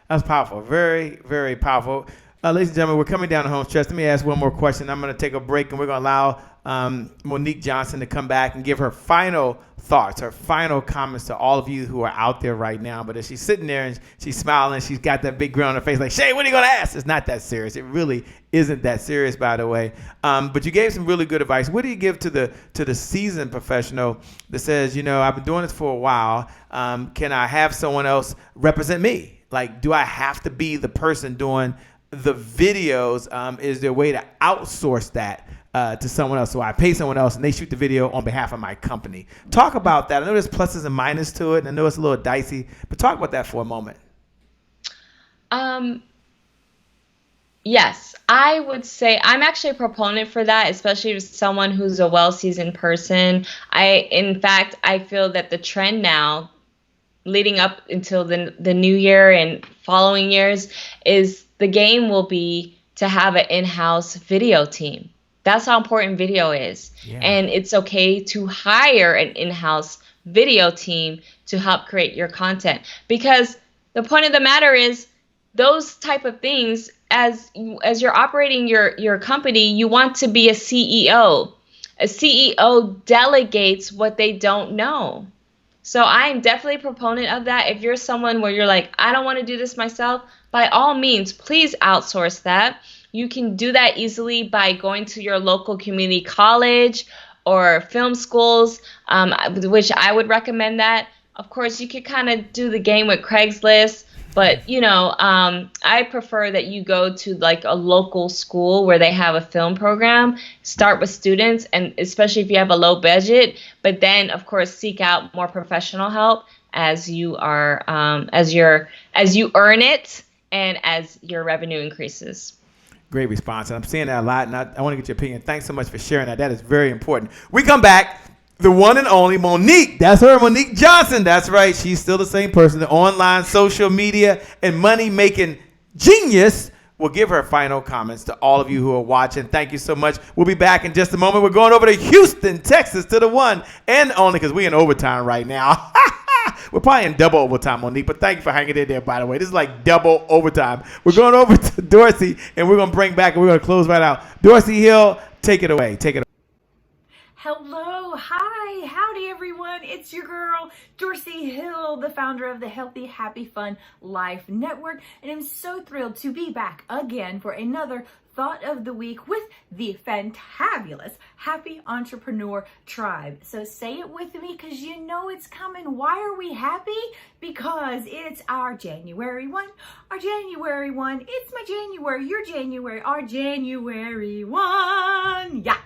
A: That's powerful. Very, very powerful. Ladies and gentlemen, we're coming down the home stretch. Let me ask one more question. I'm going to take a break, and we're going to allow Monique Johnson to come back and give her final thoughts, her final comments to all of you who are out there right now. But as she's sitting there and she's smiling, she's got that big grin on her face like, Shay, what are you going to ask? It's not that serious. It really isn't that serious, by the way. But you gave some really good advice. What do you give to the seasoned professional that says, I've been doing this for a while. Can I have someone else represent me? Like, do I have to be the person doing the videos? Is there a way to outsource that to someone else? So I pay someone else and they shoot the video on behalf of my company. Talk about that. I know there's pluses and minuses to it, and I know it's a little dicey, but talk about that for a moment.
B: Yes, I would say I'm actually a proponent for that, especially as someone who's a well-seasoned person. In fact, I feel that the trend now, leading up until the new year and following years, is the game will be to have an in-house video team. That's how important video is. Yeah. And it's okay to hire an in-house video team to help create your content. Because the point of the matter is, those type of things, as you're operating your company, you want to be a CEO. A CEO delegates what they don't know. So I'm definitely a proponent of that. If you're someone where you're like, I don't want to do this myself, by all means, please outsource that. You can do that easily by going to your local community college or film schools, which I would recommend that. Of course, you could kind of do the game with Craigslist, but, I prefer that you go to like a local school where they have a film program, start with students, and especially if you have a low budget, but then, of course, seek out more professional help as you are, as you earn it and as your revenue increases.
A: Great response. And I'm seeing that a lot, and I want to get your opinion. Thanks so much for sharing that. That is very important. We come back. The one and only Monique. That's her, Monique Johnson. That's right. She's still the same person. The online, social media, and money-making genius will give her final comments to all of you who are watching. Thank you so much. We'll be back in just a moment. We're going over to Houston, Texas, to the one and only, because we're in overtime right now. We're probably in double overtime, Monique, but thank you for hanging in there, by the way. This is like double overtime. We're going over to Dorsey, and we're going to bring back, and we're going to close right out. Dorsey Hill, take it away. Take it away.
N: Hello, hi, howdy everyone. It's your girl, Dorsey Hill, the founder of the Healthy, Happy, Fun Life Network. And I'm so thrilled to be back again for another Thought of the Week with the fantabulous Happy Entrepreneur Tribe. So say it with me because you know it's coming. Why are we happy? Because it's our January 1. Our January 1. It's my January, your January, our January 1. Yeah.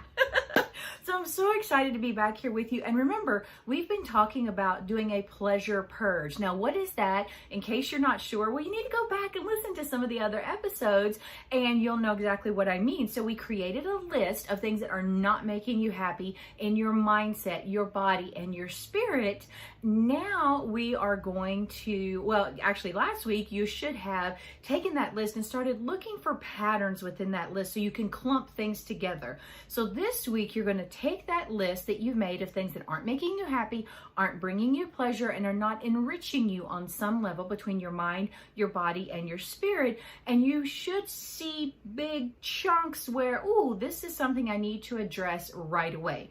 N: So I'm so excited to be back here with you. And remember, we've been talking about doing a pleasure purge. Now, what is that? In case you're not sure, well, you need to go back and listen to some of the other episodes and you'll know exactly what I mean. So we created a list of things that are not making you happy in your mindset, your body, and your spirit. Now we are going to, well, actually last week you should have taken that list and started looking for patterns within that list so you can clump things together. So this week you're going to take that list that you've made of things that aren't making you happy, aren't bringing you pleasure, and are not enriching you on some level between your mind, your body, and your spirit. And you should see big chunks where, ooh, this is something I need to address right away.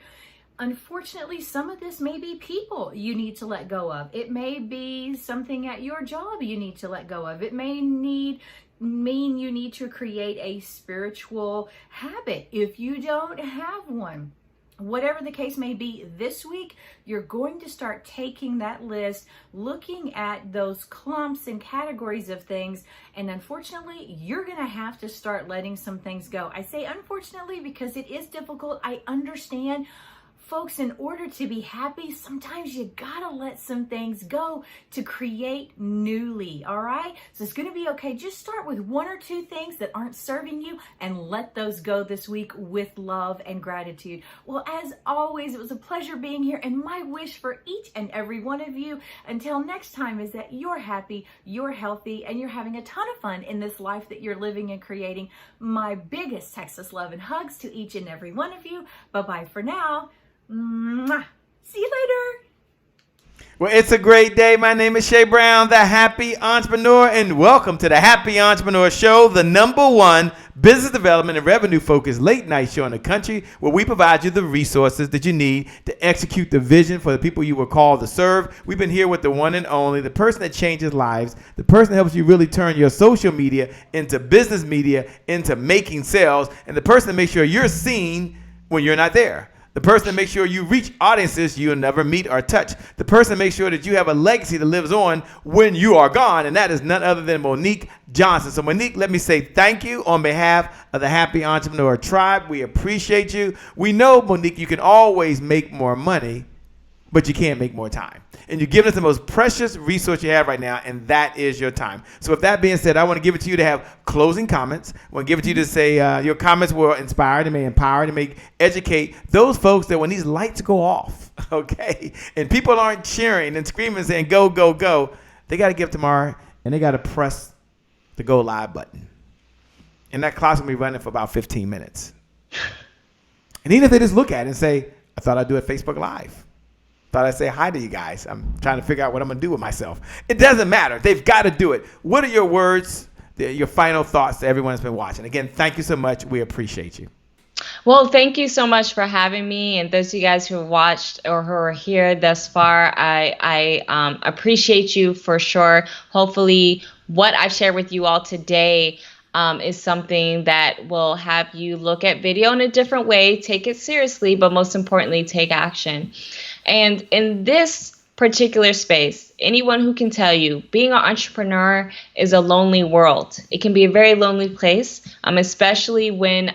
N: Unfortunately, some of this may be people you need to let go of. It may be something at your job you need to let go of. It may mean you need to create a spiritual habit if you don't have one. Whatever the case may be, this week, you're going to start taking that list, looking at those clumps and categories of things, and unfortunately, you're going to have to start letting some things go. I say unfortunately because it is difficult. I understand. Folks, in order to be happy, sometimes you gotta let some things go to create newly, all right? So it's gonna be okay. Just start with one or two things that aren't serving you and let those go this week with love and gratitude. Well, as always, it was a pleasure being here, and my wish for each and every one of you until next time is that you're happy, you're healthy, and you're having a ton of fun in this life that you're living and creating. My biggest Texas love and hugs to each and every one of you. Bye-bye for now. Mwah. See you later.
A: Well, it's a great day. My name is Shay Brown, the Happy Entrepreneur, and welcome to the Happy Entrepreneur Show, the #1 business development and revenue-focused late-night show in the country, where we provide you the resources that you need to execute the vision for the people you were called to serve. We've been here with the one and only, the person that changes lives, the person that helps you really turn your social media into business media, into making sales, and the person that makes sure you're seen when you're not there. The person that makes sure you reach audiences you'll never meet or touch. The person that makes sure that you have a legacy that lives on when you are gone. And that is none other than Monique Johnson. So Monique, let me say thank you on behalf of the Happy Entrepreneur Tribe. We appreciate you. We know, Monique, you can always make more money, but you can't make more time. And you're giving us the most precious resource you have right now, and that is your time. So with that being said, I want to give it to you to have closing comments. I want to give it to you to say your comments will inspire, they may empower, they may educate those folks that when these lights go off, okay, and people aren't cheering and screaming and saying, go, go, go, they got to get up tomorrow, and they got to press the go live button. And that clock's going to be running for about 15 minutes. And even if they just look at it and say, I thought I'd do it Facebook Live. Thought I'd say hi to you guys. I'm trying to figure out what I'm going to do with myself. It doesn't matter. They've got to do it. What are your words, your final thoughts to everyone that's been watching? Again, thank you so much. We appreciate you.
B: Well, thank you so much for having me. And those of you guys who have watched or who are here thus far, I appreciate you for sure. Hopefully what I've shared with you all today is something that will have you look at video in a different way, take it seriously, but most importantly, take action. And in this particular space, anyone who can tell you being an entrepreneur is a lonely world. It can be a very lonely place, especially when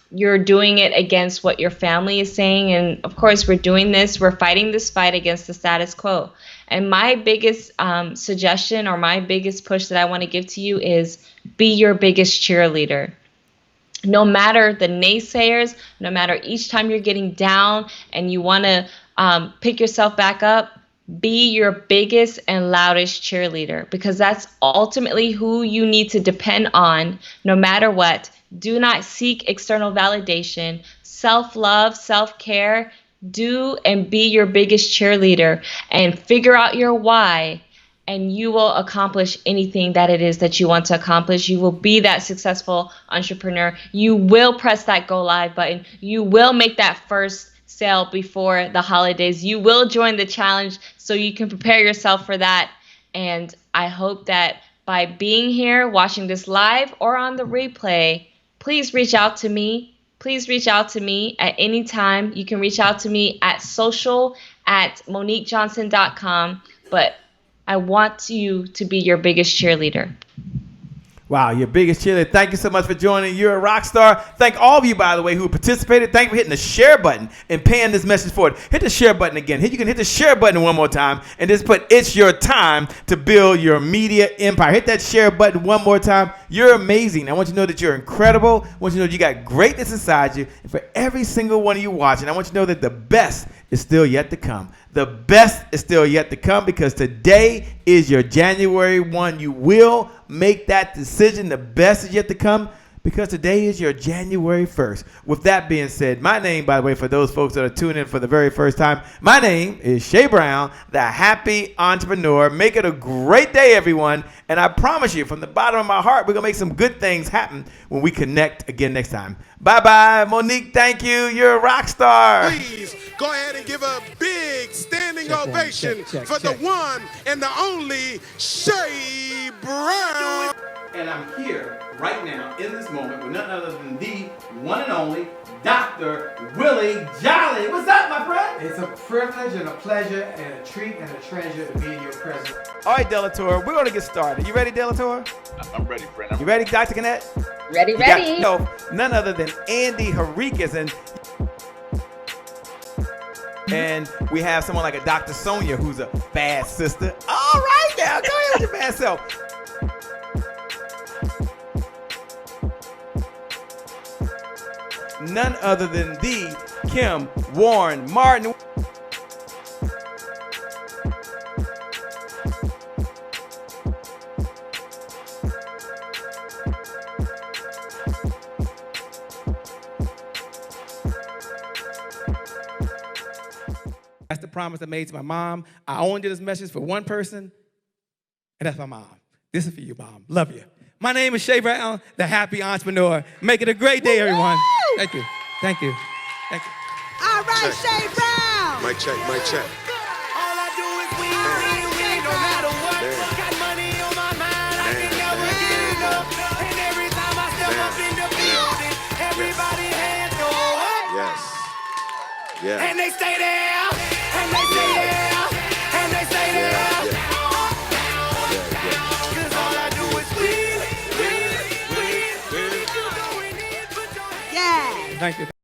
B: you're doing it against what your family is saying. And of course, we're fighting this fight against the status quo. And my biggest suggestion or my biggest push that I want to give to you is be your biggest cheerleader. No matter the naysayers, no matter each time you're getting down and you want to pick yourself back up, be your biggest and loudest cheerleader, because that's ultimately who you need to depend on no matter what. Do not seek external validation. Self-love, self-care, do and be your biggest cheerleader and figure out your why, and you will accomplish anything that it is that you want to accomplish. You will be that successful entrepreneur. You will press that go live button. You will make that first sale before the holidays. You will join the challenge so you can prepare yourself for that. And I hope that by being here, watching this live or on the replay, please reach out to me. Please reach out to me at any time. You can reach out to me at social@moniquejohnson.com. But I want you to be your biggest cheerleader.
A: Wow, your biggest cheerleader. Thank you so much for joining. You're a rock star. Thank all of you, by the way, who participated. Thank you for hitting the share button and paying this message forward. Hit the share button again. You can hit the share button one more time and just put, it's your time to build your media empire. Hit that share button one more time. You're amazing. I want you to know that you're incredible. I want you to know you got greatness inside you. And for every single one of you watching, I want you to know that the best is still yet to come. The best is still yet to come because today is your January 1. You will make that decision. The best is yet to come because today is your January 1st. With that being said, my name, by the way, for those folks that are tuning in for the very first time, my name is Shay Brown, the Happy Entrepreneur. Make it a great day, everyone. And I promise you, from the bottom of my heart, we're going to make some good things happen when we connect again next time. Bye-bye. Monique, thank you. You're a rock star.
G: Please go ahead and give a big standing ovation for the one and the only Shay Brown.
A: And I'm here right now in this moment with none other than the one and only Dr. Willie Jolly. What's up, my friend?
O: It's a privilege and a pleasure and a treat and a treasure to be in your presence.
A: All right, Delator, we're going to get started. You ready, Delator?
H: I'm ready, friend.
A: You ready, Dr. Cannett?
B: Ready.
A: None other than Andy Henriquez. And we have someone like a Dr. Sonia who's a bad sister. All right, now, go ahead with your bad self. None other than the Kim Warren Martin. That's the promise I made to my mom. I only did this message for one person, and that's my mom. This is for you, Mom. Love you. My name is Shay Brown, the Happy Entrepreneur. Make it a great day, everyone. Thank you. Thank you. Thank you.
P: All right, Shay Brown.
G: Mic check, mic check.
P: All I do is win, no matter what. Got money on my mind, I can never get enough. And every time I step up in the building, everybody hands go up.
G: Yes. Yeah.
P: And they stay there, and they stay there, and they stay there. Cause all I do is win.
A: Thank you.